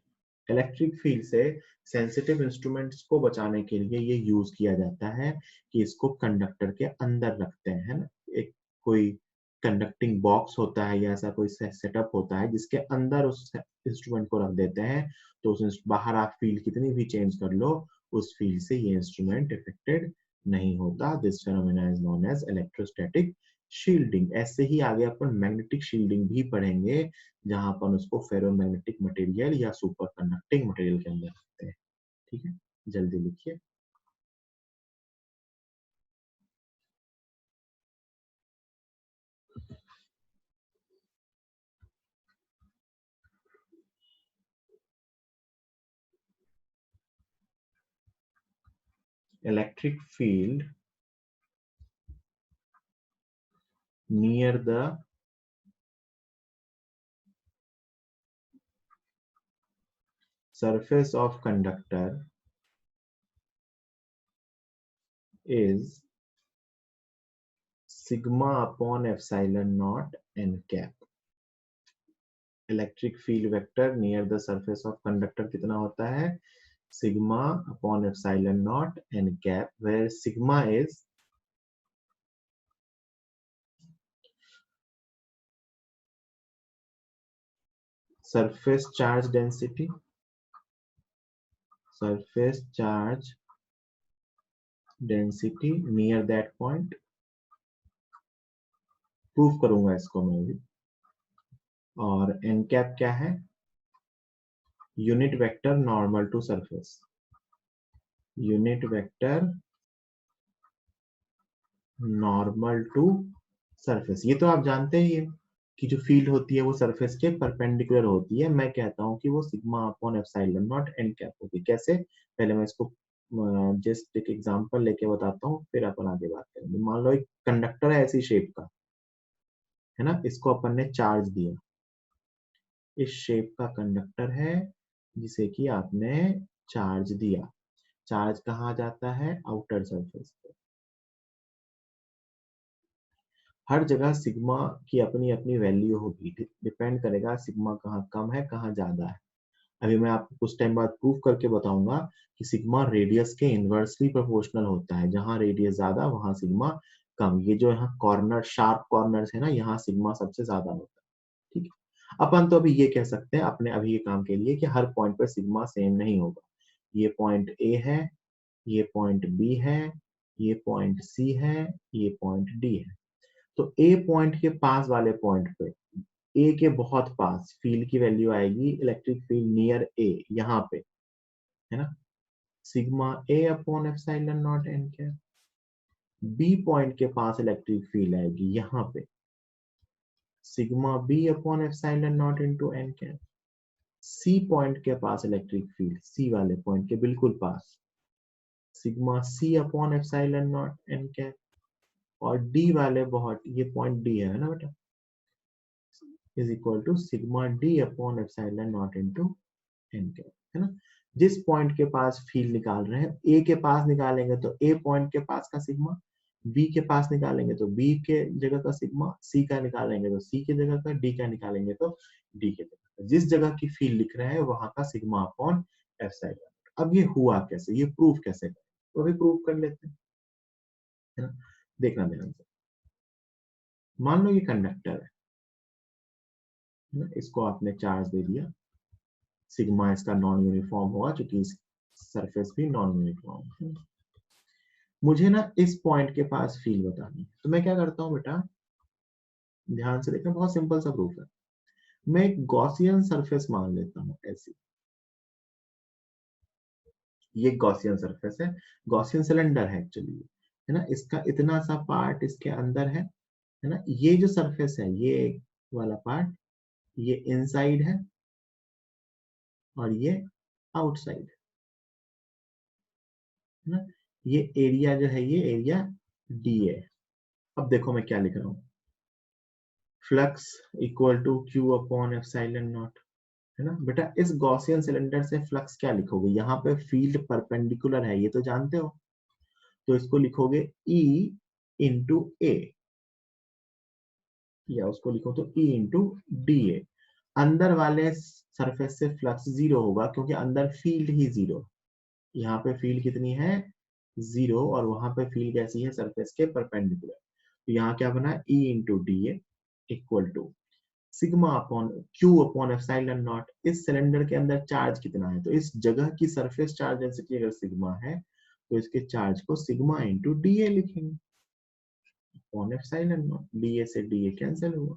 Electric field से सेंसिटिव इंस्ट्रूमेंट्स को बचाने के लिए ये यूज किया जाता है कि इसको कंडक्टर के अंदर रखते हैं, है ना। एक कोई कंडक्टिंग बॉक्स होता है या ऐसा कोई सेटअप होता है जिसके अंदर उस इंस्ट्रूमेंट को रख देते हैं, तो उस बाहर आप फील्ड कितनी भी चेंज कर लो, उस फील्ड से ये इंस्ट्रूमेंट इफेक्टेड नहीं होता। This phenomena is known as electrostatic shielding. ऐसे ही आगे अपन मैग्नेटिक शील्डिंग भी पढ़ेंगे, जहां अपन उसको फेरोमैग्नेटिक मटेरियल या सुपर कंडक्टिंग मटेरियल के अंदर रखते हैं। ठीक है, जल्दी लिखिए। Electric field near the surface of conductor is sigma upon epsilon naught n cap। Electric field vector near the surface of conductor कितना होता है? Sigma upon epsilon naught N cap, where sigma is surface charge density, surface charge density near that point। Proof करूंगा इसको मैं भी। और एन कैप क्या है? Unit vector normal to surface, unit vector normal to surface. ये तो आप जानते ही है कि जो फील्ड होती है वो सरफेस के परपेंडिकुलर होती है। मैं कहता हूं कि वो sigma upon epsilon naught N cap होगी। कैसे? पहले मैं इसको जस्ट एक एग्जांपल लेके बताता हूँ, फिर अपन आगे बात करेंगे। मान लो एक कंडक्टर है ऐसी शेप का, है ना, इसको अपन ने चार्ज दिया, इस शेप का कंडक्टर है जिसे कि आपने चार्ज दिया। चार्ज कहाँ जाता है? आउटर सरफेस पे। हर जगह सिग्मा की अपनी अपनी वैल्यू होगी, डिपेंड करेगा सिग्मा कहाँ कम है कहाँ ज्यादा है। अभी मैं आपको कुछ टाइम बाद प्रूफ करके बताऊंगा कि सिग्मा रेडियस के इनवर्सली प्रोपोर्शनल होता है, जहां रेडियस ज्यादा वहां सिग्मा कम। ये जो यहाँ कॉर्नर शार्प कॉर्नर्स है ना, यहाँ सिग्मा सबसे ज्यादा होता है। ठीक है, अपन तो अभी ये कह सकते हैं अपने अभी के काम के लिए कि हर पॉइंट पर सिग्मा सेम नहीं होगा। ये पॉइंट ए है, ये पॉइंट बी है, ये पॉइंट सी है, ये पॉइंट डी है। तो ए पॉइंट के पास वाले पॉइंट पे, ए के बहुत पास फील्ड की वैल्यू आएगी, इलेक्ट्रिक फील्ड नियर ए, यहाँ पे, है ना, sigma A upon epsilon naught N cap. B point के पास इलेक्ट्रिक फील्ड आएगी यहाँ पे, sigma B upon epsilon naught into N cap. C point के पास इलेक्ट्रिक फील्ड, सी वाले पॉइंट के बिल्कुल पास, sigma C upon epsilon naught N cap. और डी वाले बहुत, ये पॉइंट डी है ना बेटा, is equal to sigma D upon epsilon naught into N cap, है ना। जिस पॉइंट के पास फील्ड निकाल रहे हैं, ए के पास निकालेंगे तो ए पॉइंट के पास का सिग्मा, बी के पास निकालेंगे तो बी के जगह का सिग्मा, सी का निकालेंगे तो सी के जगह का, डी का निकालेंगे तो डी के जगह का। जिस जगह की फील्ड लिख रहे हैं वहां का सिग्मा अपॉन एप्सिलॉन। अब ये हुआ कैसे, ये प्रूफ कैसे करें, तो अभी प्रूफ कर लेते हैं, है ना। देखना ध्यान से, मान लो ये कंडक्टर है ना, इसको आपने चार्ज दे दिया, सिग्मा इसका नॉन यूनिफॉर्म होगा क्योंकि इस सरफेस भी नॉन यूनिफॉर्म है। मुझे ना इस पॉइंट के पास फील्ड बतानी है, तो मैं क्या करता हूँ बेटा, ध्यान से देखना, बहुत सिंपल सा प्रूफ है। मैं एक गॉसियन सरफेस मान लेता हूँ ऐसी, ये गॉसियन सरफेस है, गॉसियन सिलेंडर है एक्चुअली, है ना। इसका इतना सा पार्ट इसके अंदर है ना। ये जो सरफेस है, ये वाला पार्ट, ये इनसाइड है और ये आउटसाइड, है ना। ये एरिया जो है, ये एरिया डी है। अब देखो मैं क्या लिख रहा हूँ, flux equal to Q upon epsilon naught, है ना। बेटा इस गॉसियन सिलेंडर से फ्लक्स क्या लिखोगे, यहाँ पे फील्ड परपेंडिकुलर है, ये तो जानते हो, तो इसको लिखोगे E इंटू ए, या उसको लिखो तो E इंटू डी ए। अंदर वाले सरफेस से फ्लक्स जीरो होगा क्योंकि अंदर फील्ड ही जीरो, यहाँ पे फील्ड कितनी है, जीरो, और वहां पे फील्ड कैसी है, सरफेस के परपेंडिकुलर। तो यहाँ क्या बना, E into D A equal to sigma upon Q upon epsilon naught. इस सिलेंडर के अंदर चार्ज कितना है, तो इस जगह की सरफेस चार्ज डेंसिटी अगर सिग्मा है तो इसके चार्ज को सिग्मा इंटू डी ए लिखेंगे अपॉन एप्सिलॉन नॉट। डी ए से डी ए कैंसिल हुआ,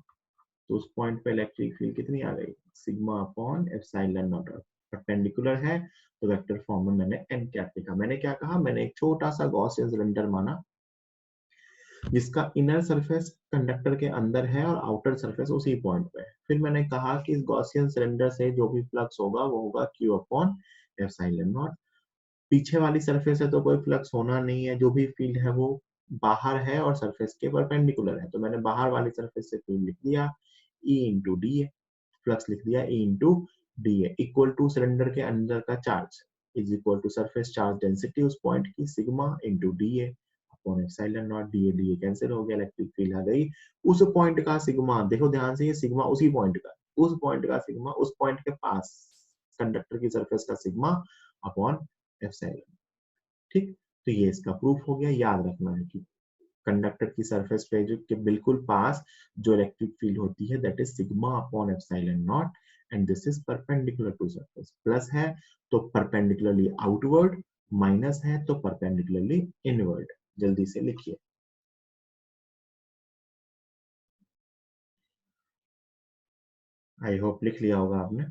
तो उस पॉइंट पे इलेक्ट्रिक फील्ड कितनी आ गई, sigma upon epsilon not. Perpendicular है तो वेक्टर फॉर्म में मैंने एन कैप लिखा। मैंने क्या कहा, मैंने एक छोटा सा गॉसियन सिलेंडर माना जिसका इनर सरफेस कंडक्टर के अंदर है और आउटर सरफेस उसी पॉइंट पे है। फिर मैंने कहा कि इस गॉसियन सिलेंडर से जो भी फ्लक्स होगा वो होगा क्यू अपॉन एप्सिलॉन नॉट। पीछे वाली सरफेस है तो कोई फ्लक्स होना नहीं है, जो भी फील्ड है वो बाहर है और सरफेस के परपेंडिकुलर है, तो मैंने बाहर वाली सरफेस से फील्ड लिख दिया E into D A, flux लिख दिया E into D A equal to cylinder के अंदर का charge is equal to surface charge density उस पॉइंट की, sigma into D A upon epsilon naught. D A cancel हो गया, इलेक्ट्रिक फील्ड आ गई। उस पॉइंट का सिग्मा, देखो ध्यान से, ये सिग्मा उसी पॉइंट का, उस पॉइंट का सिग्मा उस पॉइंट के पास कंडक्टर की सरफेस का सिग्मा अपॉन एप्सिलॉन। ठीक, तो ये इसका प्रूफ हो गया। याद रखना है कि कंडक्टर की सरफेस पे जो के बिल्कुल पास जो इलेक्ट्रिक फील्ड होती है that is sigma upon epsilon naught, and this is perpendicular to surface. Plus है तो परपेंडिकुलरली आउटवर्ड, माइनस है तो परपेंडिकुलरली इनवर्ड। जल्दी से लिखिए। आई होप लिख लिया होगा आपने।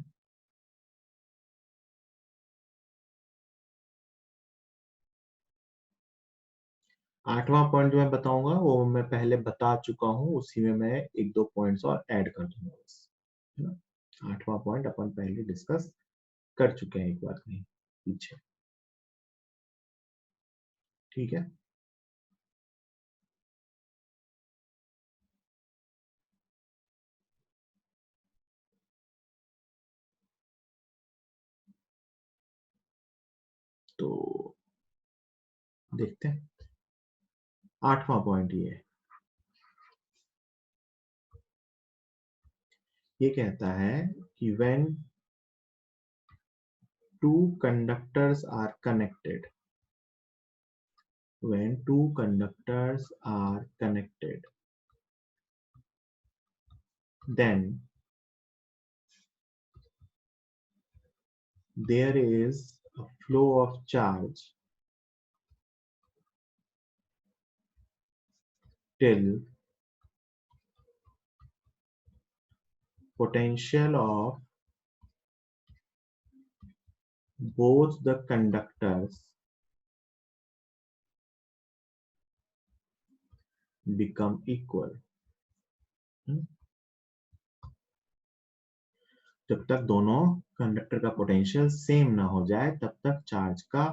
8वां पॉइंट जो मैं बताऊंगा वो मैं पहले बता चुका हूं, उसी में मैं एक दो पॉइंट्स और ऐड कर दूंगा बस, है ना। 8वां पॉइंट अपन पहले डिस्कस कर चुके हैं एक बार कहीं पीछे, ठीक है। तो देखते हैं, 8वां पॉइंट ये है, ये कहता है कि when two conductors are connected, when two conductors are connected, then there is a flow of charge till potential of both the conductors become equal. जब तक दोनों कंडक्टर का पोटेंशियल सेम ना हो जाए तब तक चार्ज का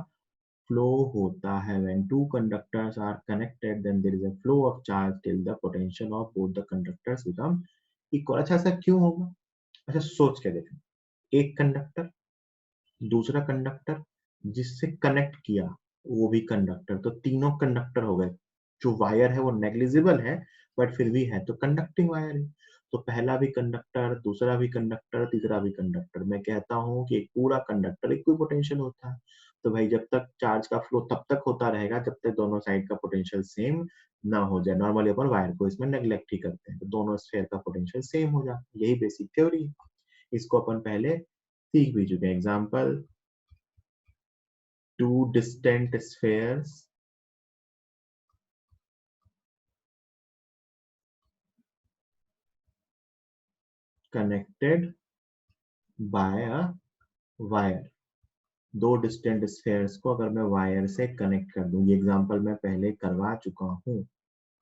फ्लो होता है. when two conductors are connected then there is a flow of charge till the potential of both the conductors become equal. अच्छा ऐसा क्यों होगा? अच्छा सोच के देखें. एक कंडक्टर, दूसरा कंडक्टर, जिससे कनेक्ट किया वो भी कंडक्टर, तो तीनों कंडक्टर हो गए. जो वायर है वो नेग्लिजिबल है बट फिर भी है, तो कंडक्टिंग वायर है. तो पहला भी कंडक्टर, दूसरा भी कंडक्टर, तीसरा भी कंडक्टर. मैं कहता हूं कि एक पूरा कंडक्टर इक्विपोटेंशियल होता है. तो भाई जब तक चार्ज का फ्लो तब तक होता रहेगा जब तक दोनों साइड का पोटेंशियल सेम ना हो जाए. नॉर्मली अपन वायर को इसमें नेग्लेक्ट ही करते हैं, तो दोनों स्फीयर का पोटेंशियल सेम हो जाए. यही बेसिक थ्योरी है. इसको अपन पहले सीख भी चुके हैं. Example, two distant spheres connected by a wire. दो डिस्टेंट स्फेयर्स को अगर मैं वायर से कनेक्ट कर दूं, ये एग्जांपल मैं पहले करवा चुका हूं.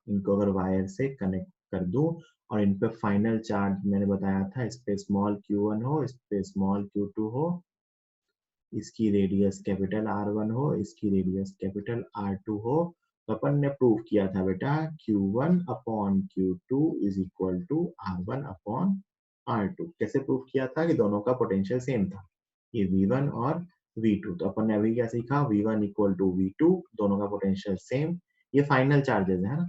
इनको अगर वायर से कनेक्ट कर दूं और इन पे फाइनल चार्ज मैंने बताया था, इस पे स्मॉल q1 हो, इस पे स्मॉल q2 हो, इसकी रेडियस कैपिटल R1 हो, इसकी रेडियस कैपिटल R2 हो, तो अपन ने प्रूव किया था बेटा Q1 upon Q2 is equal to R1 upon R2. कैसे प्रूव किया था? कि दोनों का पोटेंशियल सेम था, ये V1 और V2. तो अपन ने अभी क्या सीखा? V1 इक्वल टू V2, दोनों का पोटेंशियल सेम. ये फाइनल चार्जेस है ना,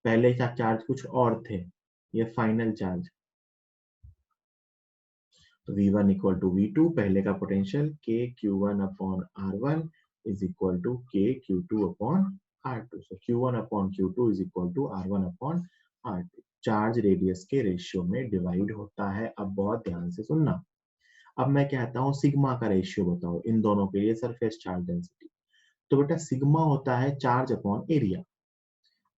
पहले का चार्ज कुछ और थे, ये फाइनल चार्ज. तो V1 इक्वल टू V2, पहले का potential K Q1 upon R1 is equal to K Q2 upon R2. So Q1 upon Q2 is equal to R1 upon R2. Charge radius के रेशियो में डिवाइड होता है. अब बहुत ध्यान से सुनना. अब मैं कहता हूँ सिग्मा का रेशियो बताओ इन दोनों के लिए, सरफेस चार्ज डेंसिटी. तो बेटा सिग्मा होता है चार्ज अपॉन एरिया.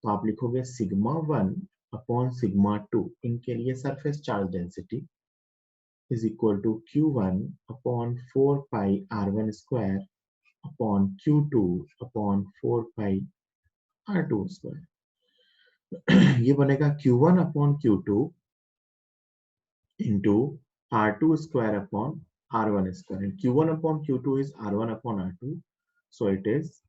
तो आप लिखोगे सिग्मा 1 अपॉन सिग्मा 2 इनके लिए surface charge density is equal to Q1 upon 4 pi R1 square upon Q2 upon 4 pi R2 square. ये बनेगा Q1 upon Q2 into R2 square upon R1 square. And Q1 upon Q2 is R1 upon R2. So it is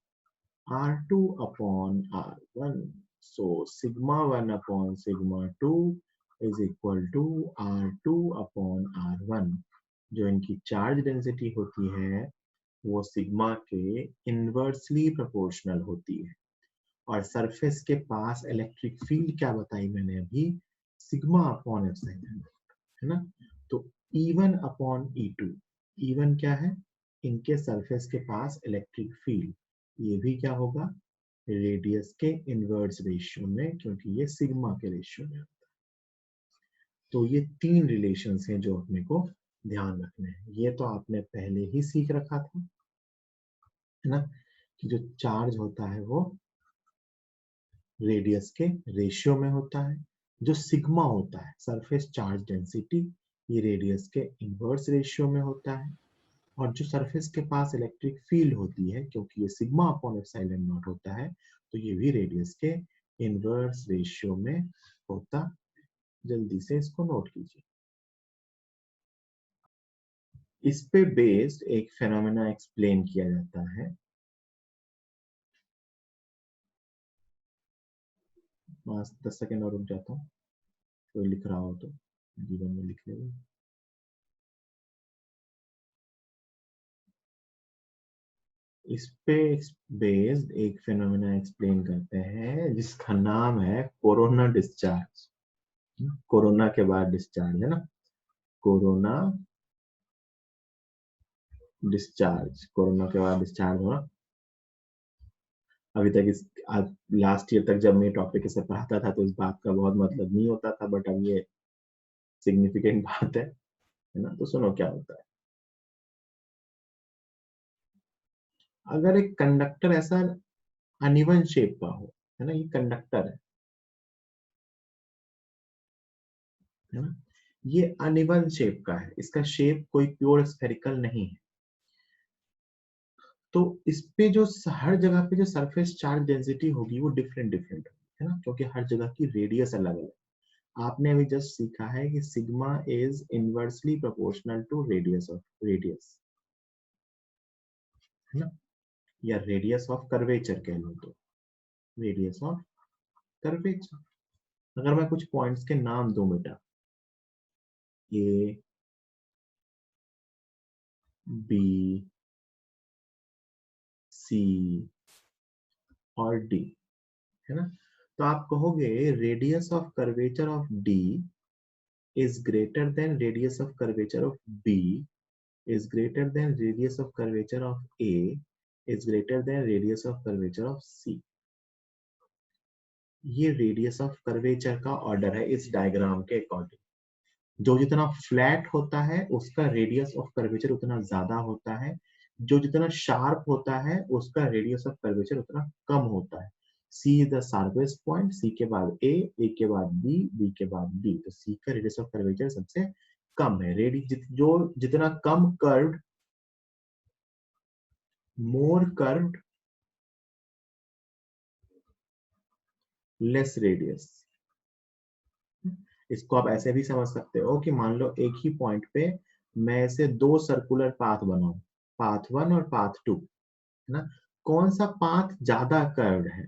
R2 upon R1. So sigma 1 upon sigma 2 is equal to R2 upon R1. जो इनकी चार्ज डेंसिटी होती है वो सिग्मा के इनवर्सली प्रोपोर्शनल होती है. और सरफेस के पास इलेक्ट्रिक फील्ड क्या बताई मैंने अभी? सिग्मा अपॉन एप्सिलॉन, है ना. तो E1 अपॉन E2, E1 क्या है? इनके सरफेस के पास इलेक्ट्रिक फील्ड, ये भी क्या होगा? रेडियस के इनवर्स रेशियो में, क्योंकि ये सिग्मा के रेशियो में होता है. तो ये तीन रिलेशंस हैं जो अपने को ध्यान रखने हैं. ये तो आपने पहले ही सीख रखा था, है ना, कि जो चार्ज होता है वो रेडियस के रेशियो में होता है. जो सिग्मा होता है सरफेस चार्ज डेंसिटी, ये रेडियस के इनवर्स रेशियो में होता है. और जो सरफेस के पास इलेक्ट्रिक फील्ड होती है, क्योंकि ये सिग्मा अपॉन एप्सिलॉन नॉट होता है, तो ये भी रेडियस के इनवर्स रेशियो में होता. जल्दी से इसको नोट कीजिए. इस पे बेस्ड एक फेनोमेना एक्सप्लेन किया जाता है. 10 सेकेंड और रुक जाता हूँ, कोई लिख रहा हो तो जीवन में लिख लेगा. इस पे बेस्ड एक फिनोमेना एक्सप्लेन करते हैं जिसका नाम है कोरोना डिस्चार्ज. कोरोना के बाद डिस्चार्ज, है ना. कोरोना डिस्चार्ज, कोरोना के बाद डिस्चार्ज होना. अभी तक इस लास्ट ईयर तक जब मैं टॉपिक इसे पढ़ाता था तो इस बात का बहुत मतलब नहीं होता था, बट अब ये सिग्निफिकेंट बात है. है ना। तो सुनो क्या होता है, अगर एक कंडक्टर ऐसा अनइवन शेप का हो, है ना, ये कंडक्टर है ना, ये अनइवन शेप का है, इसका शेप कोई प्योर स्फेरिकल नहीं है, तो इस पे जो हर जगह पे जो सरफेस चार्ज डेंसिटी होगी वो डिफरेंट डिफरेंट है ना, क्योंकि हर जगह की रेडियस अलग अलग। आपने अभी जस्ट सीखा है कि sigma is inversely proportional to radius है ना, या रेडियस ऑफ कर्वेचर कह लो तो, रेडियस ऑफ कर्वेचर। अगर मैं कुछ पॉइंट्स के नाम दूं बेटा, ए, बी, सी और डी, है ना, तो आप कहोगे radius of curvature of D is greater than radius of curvature of B, is greater than radius of curvature of A, is greater than radius of curvature of C. ये रेडियस ऑफ कर्वेचर का ऑर्डर है इस डायग्राम के अकॉर्डिंग। जो जितना फ्लैट होता है उसका रेडियस ऑफ कर्वेचर उतना ज्यादा होता है, जो जितना शार्प होता है उसका रेडियस ऑफ कर्वेचर उतना कम होता है। सी इज द शार्पेस्ट पॉइंट, सी के बाद ए के बाद बी के बाद डी, तो सी का रेडियस ऑफ कर्वेचर सबसे कम है। जो जितना कम कर्व्ड, मोर कर्व्ड, लेस रेडियस। इसको आप ऐसे भी समझ सकते हो कि मान लो एक ही पॉइंट पे मैं इसे दो सर्कुलर पाथ बनाऊं, पाथ 1 और पाथ 2, है ना, कौन सा पाथ ज्यादा कर्व्ड है?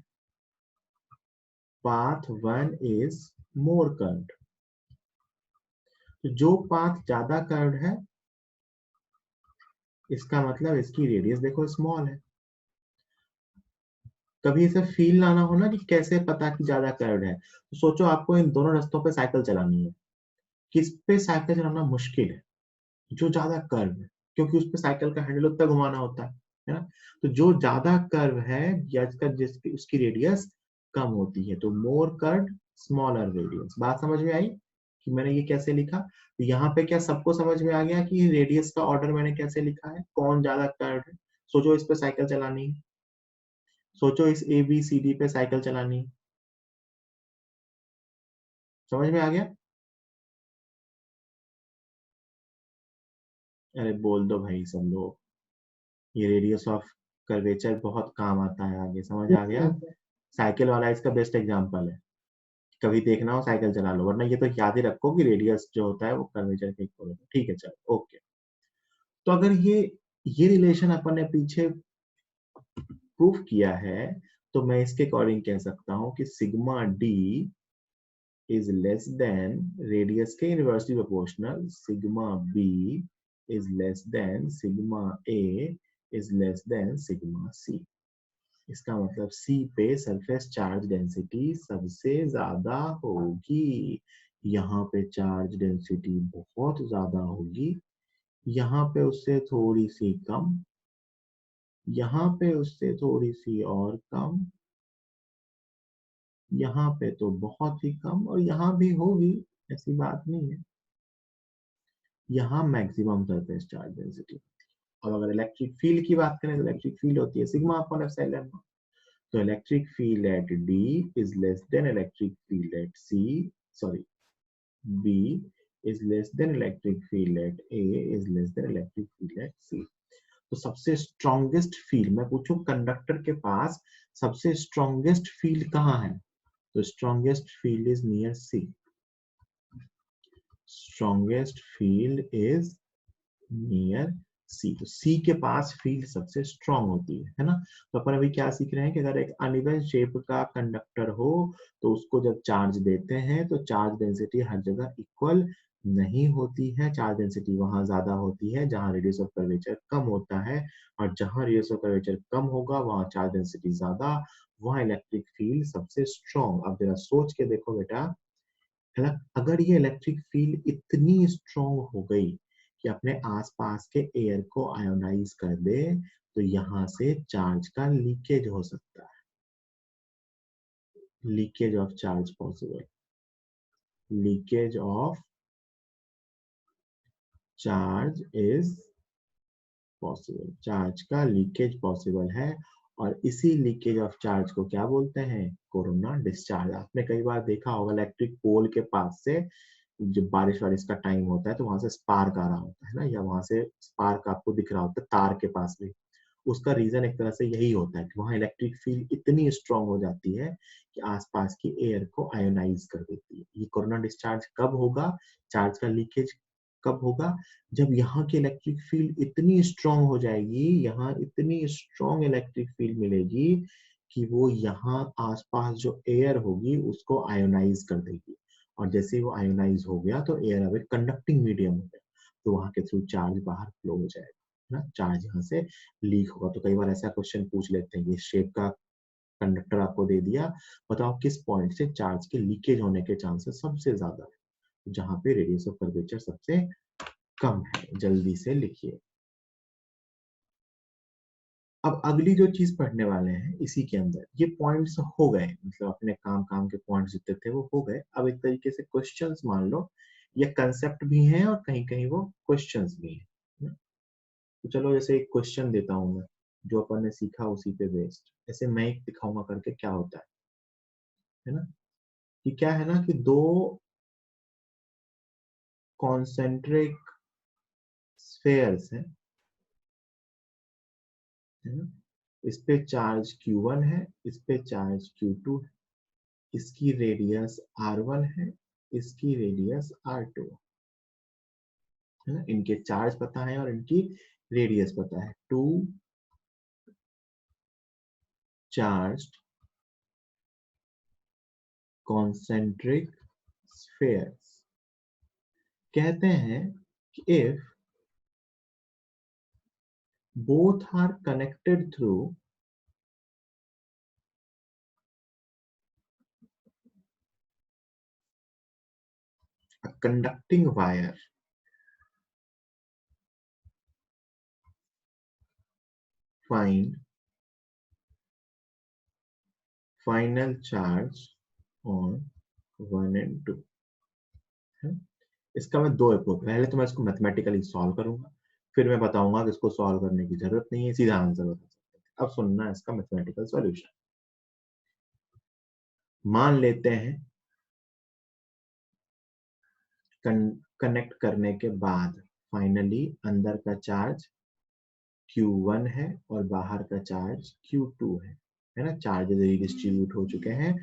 Path 1 is more curved. तो जो पाथ ज्यादा कर्व्ड है इसका मतलब इसकी रेडियस देखो स्मॉल है। कभी इसे फील लाना हो ना कि कैसे पता कि ज्यादा कर्व्ड है, तो सोचो आपको इन दोनों रास्तों पे साइकिल चलानी है, किस पे साइकिल चलाना मुश्किल है? जो ज्यादा कर्व है, क्योंकि उस पे साइकिल का हैंडल उतना घुमाना होता है ना। तो जो ज्यादा कर्व है या इसका जिसकी उसकी रेडियस कम होती है, तो मोर कर्व स्मॉलर रेडियस। बात समझ में आई कि मैंने ये कैसे लिखा? तो यहाँ पे क्या सबको समझ में आ गया कि रेडियस का ऑर्डर मैंने कैसे लिखा है, कौन ज्यादा कर्व है? सोचो इस पे साइकिल चलानी है, सोचो इस ए बी सी डी पे साइकिल चलानी है, समझ में आ गया? अरे बोल दो भाई सब लोग, ये रेडियस ऑफ कर्वेचर बहुत काम आता है आगे, समझ आ गया? साइकिल वाला इसका बेस्ट एग्जांपल है, कभी देखना हो साइकिल चला लो, वरना ये तो याद ही रखो कि रेडियस जो होता है वो कर्वेचर के इक्वल होता है। ठीक है चलो ओके। तो अगर ये रिलेशन अपन ने पीछे प्रूफ किया है, तो मैं इसके अकॉर्डिंग कह सकता हूं कि sigma D is less than radius के inversely proportional sigma B is less than sigma A is less than sigma C. इसका मतलब सी पे सरफेस चार्ज डेंसिटी सबसे ज्यादा होगी, यहाँ पे चार्ज डेंसिटी बहुत ज्यादा होगी, यहाँ पे उससे थोड़ी सी कम, यहाँ पे उससे थोड़ी सी और कम, यहाँ पे तो बहुत ही कम, और यहाँ भी होगी, ऐसी बात नहीं है। यहाँ मैक्सिमम सरफेस चार्ज डेंसिटी। अब अगर इलेक्ट्रिक फील्ड की बात करें तो इलेक्ट्रिक फील्ड होती है सिग्मा अपॉन एप्सिलॉन। तो electric field at D is less than electric field at C, sorry, B is less than electric field at A is less than electric field at C. तो सबसे स्ट्रॉन्गेस्ट फील्ड, मैं पूछूं कंडक्टर के पास सबसे स्ट्रॉन्गेस्ट फील्ड कहाँ है, तो strongest field is near C, strongest field is near C. तो सी के पास फील्ड सबसे स्ट्रांग होती है ना। तो अपन अभी क्या सीख रहे हैं कि अगर एक अनइवन शेप का कंडक्टर हो तो उसको जब चार्ज देते हैं तो चार्ज डेंसिटी हर जगह इक्वल नहीं होती है, चार्ज डेंसिटी वहां ज्यादा होती है जहां रेडियस ऑफ कर्वेचर कम होता है, और जहां रेडियस ऑफ कर्वेचर कम होगा वहां चार्ज डेंसिटी ज्यादा, वहां इलेक्ट्रिक फील्ड सबसे स्ट्रॉन्ग। अब जरा सोच के देखो बेटा, है ना, अगर ये इलेक्ट्रिक फील्ड इतनी स्ट्रॉन्ग हो गई कि अपने आसपास के एयर को आयोनाइज कर दे, तो यहां से चार्ज का लीकेज हो सकता है, leakage of charge possible, leakage of charge is possible, charge का लीकेज पॉसिबल है, और इसी लीकेज ऑफ चार्ज को क्या बोलते हैं? Corona discharge. आपने कई बार देखा होगा इलेक्ट्रिक पोल के पास से जब बारिश वारिश का टाइम होता है तो वहां से स्पार्क आ रहा होता है ना, या वहां से स्पार्क आपको दिख रहा होता है तार के पास भी। उसका रीजन एक तरह से यही होता है कि वहां इलेक्ट्रिक फील्ड इतनी स्ट्रांग हो जाती है कि आसपास की एयर को आयोनाइज कर देती है। ये कोरोना डिस्चार्ज कब होगा, चार्ज का लीकेज कब होगा? जब यहाँ की इलेक्ट्रिक फील्ड इतनी स्ट्रांग हो जाएगी, यहाँ इतनी स्ट्रांग इलेक्ट्रिक फील्ड मिलेगी कि वो यहाँ आसपास जो एयर होगी उसको आयोनाइज कर देगी, और जैसे ही वो आयोनाइज हो गया तो एयर अब एक कंडक्टिंग मीडियम हो गया, तो वहां के थ्रू चार्ज बाहर फ्लो हो जाएगा ना, चार्ज यहाँ से लीक होगा। तो कई बार ऐसा क्वेश्चन पूछ लेते हैं, ये शेप का कंडक्टर आपको दे दिया, बताओ किस पॉइंट से चार्ज के लीकेज होने के चांसेस सबसे ज्यादा है, जहां पे रेडियस ऑफ कर्वेचर सबसे कम है। जल्दी से लिखिए। अब अगली जो चीज पढ़ने वाले हैं इसी के अंदर ये पॉइंट्स हो गए, मतलब अपने काम काम के पॉइंट्स जितने थे वो हो गए। अब एक तरीके से क्वेश्चंस मान लो, ये कंसेप्ट भी हैं और कहीं कहीं वो क्वेश्चंस भी हैं। तो चलो जैसे एक क्वेश्चन देता हूं मैं, जो अपन ने सीखा उसी पे बेस्ड, ऐसे मैं एक दिखाऊंगा करके क्या होता है ना, कि क्या है ना कि दो कॉन्सेंट्रिक स्फेयर्स हैं, है ना, इस पे चार्ज Q1 है, इस पे चार्ज Q2 है, इसकी रेडियस R1 है, इसकी रेडियस R2 है ना, इनके चार्ज पता है और इनकी रेडियस पता है। टू चार्ज्ड कॉन्सेंट्रिक स्फेयर्स कहते हैं कि if both are connected through a conducting wire, find final charge on 1 and 2 है। इसका मैं दो अप्रोच, पहले तो मैं इसको मैथमेटिकली सॉल्व करूंगा, फिर मैं बताऊंगा कि इसको सॉल्व करने की जरूरत नहीं है, सीधा आंसर बता सकते हैं। अब सुनना है इसका मैथमेटिकल सॉल्यूशन। मान लेते हैं कनेक्ट करने के बाद फाइनली अंदर का चार्ज Q1 है और बाहर का चार्ज Q2 है ना, चार्जेस डिस्ट्रीब्यूट हो चुके हैं।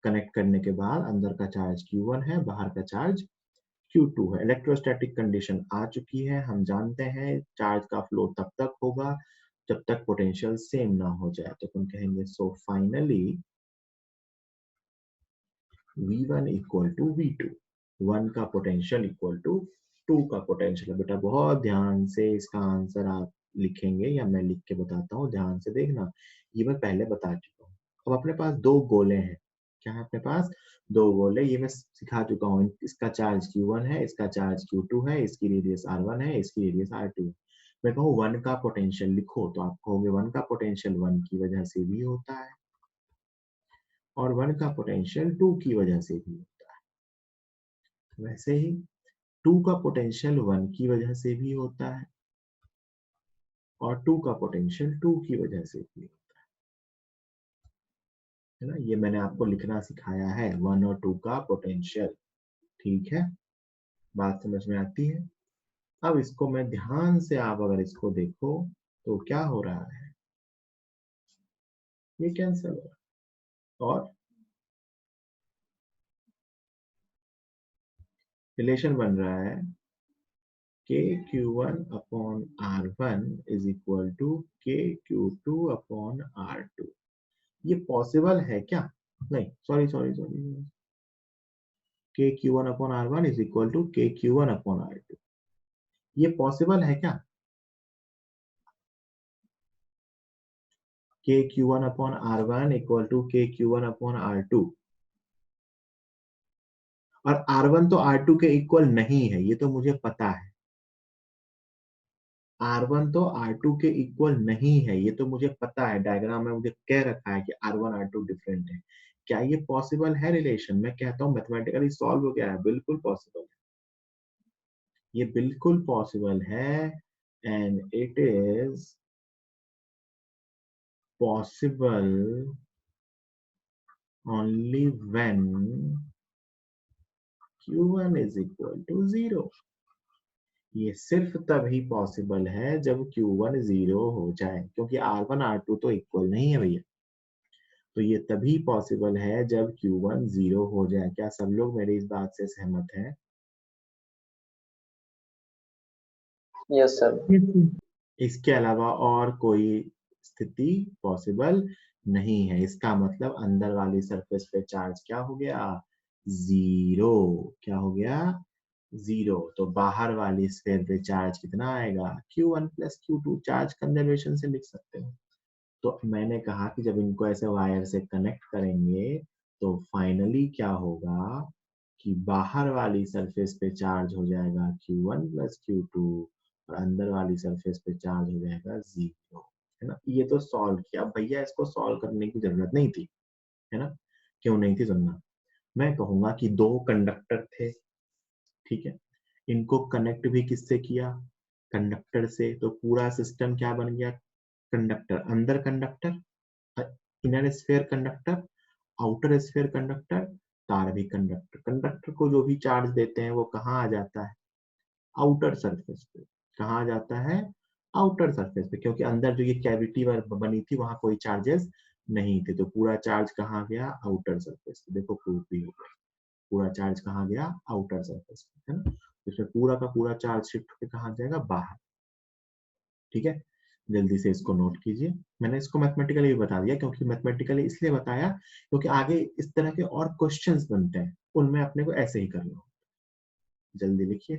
कनेक्ट करने के बाद अंदर का चार्ज Q1 है, बाहर का चार्ज Q2 है। इलेक्ट्रोस्टैटिक कंडीशन आ चुकी है, हम जानते हैं चार्ज का फ्लो तब तक होगा जब तक पोटेंशियल सेम ना हो जाए, तो हम कहेंगे so finally V1 equal to V2, 1 का पोटेंशियल इक्वल टू 2 का पोटेंशियल। बेटा बहुत ध्यान से इसका आंसर आप लिखेंगे या मैं लिख के बताता हूँ, ध्यान से देखना, ये मैं पहले बता चुका हूँ। अब अपने पास दो गोले हैं, क्या है अपने पास? दो गोले, ये मैं सिखा चुका हूँ। इसका चार्ज Q1 है, इसका चार्ज Q2 है, इसकी रेडियस R1 है, इसकी रेडियस R2 है। मैं कहूँ 1 का पोटेंशियल लिखो तो आप कहोगे 1 का पोटेंशियल 1 की वजह से भी होता है और 1 का पोटेंशियल 2 की वजह से भी होता है। वैसे ही 2 का पोटेंशियल 1 की वजह से भी होता है और 2 का पोटेंशियल 2 की वजह से भी होता है ना। ये मैंने आपको लिखना सिखाया है, 1 और 2 का पोटेंशियल। ठीक है, बात समझ में आती है? अब इसको मैं ध्यान से, आप अगर इसको देखो तो क्या हो रहा है, ये कैंसिल हो रहा है और रिलेशन बन रहा है KQ1 upon R1 is equal to KQ2 upon R2। ये पॉसिबल है क्या? नहीं, sorry sorry sorry, KQ1 upon R1 is equal to KQ1 upon R2, ये पॉसिबल है क्या? KQ1 upon R1 equal to KQ1 upon R2, और R1 तो R2 के इक्वल नहीं है, ये तो मुझे पता है। R1 तो R2 के इक्वल नहीं है, ये तो मुझे पता है, डायग्राम में मुझे कह रखा है कि R1 R2 डिफरेंट है। क्या ये पॉसिबल है रिलेशन? मैं कहता हूं मैथमेटिकली सॉल्व हो गया है, बिल्कुल पॉसिबल है। ये बिल्कुल पॉसिबल है and it is possible only when Q1 is equal to 0। ये सिर्फ तभी पॉसिबल है जब Q1 0 हो जाए, क्योंकि R1 R2 तो इक्वल नहीं है भैया। तो ये तभी पॉसिबल है जब Q1 0 हो जाए। क्या सब लोग मेरी इस बात से सहमत हैं? Yes sir. इसके अलावा और कोई स्थिति पॉसिबल नहीं है। इसका मतलब अंदर वाली सरफेस पे चार्ज क्या हो गया? 0। क्या हो गया? 0। तो बाहर वाली स्फीयर पे चार्ज कितना आएगा? Q1 plus Q2। Charge conservation से लिख सकते हो। तो मैंने कहा कि जब इनको ऐसे वायर से कनेक्ट करेंगे तो फाइनली क्या होगा कि बाहर वाली सरफेस पे चार्ज हो जाएगा Q1 प्लस Q2 और अंदर वाली सरफेस पे चार्ज हो जाएगा 0। है ना? ये तो सॉल्व किया। अब भैया इसको सॉल्व करने की जरूरत नहीं थी, है ना? क्यों नहीं थी सुनना। मैं कहूंगा कि दो कंडक्टर थे, ठीक है, इनको कनेक्ट भी किससे किया? कंडक्टर से। तो पूरा सिस्टम क्या बन गया? कंडक्टर, अंदर conductor, inner sphere conductor, outer sphere conductor, तार भी कंडक्टर। कंडक्टर को जो भी चार्ज देते हैं वो कहाँ आ जाता है? आउटर सरफेस पे। कहाँ आ जाता है? आउटर सरफेस पे, क्योंकि अंदर जो ये कैविटी बनी थी वहां कोई चार्जेस नहीं थे। तो पूरा चार्ज कहाँ गया? आउटर सरफेस पे। देखो प्रूफ भी हो गया। पूरा चार्ज कहाँ गया? आउटर सरफेस पे, है ना? तो इसमें पूरा का पूरा चार्ज शिफ्ट होकर कहाँ जाएगा? बाहर। ठीक है, जल्दी से इसको नोट कीजिए। मैंने इसको मैथमेटिकली भी बता दिया, क्योंकि मैथमेटिकली इसलिए बताया क्योंकि आगे इस तरह के और क्वेश्चंस बनते हैं, उनमें अपने को ऐसे ही करना हो। जल्दी लिखिए।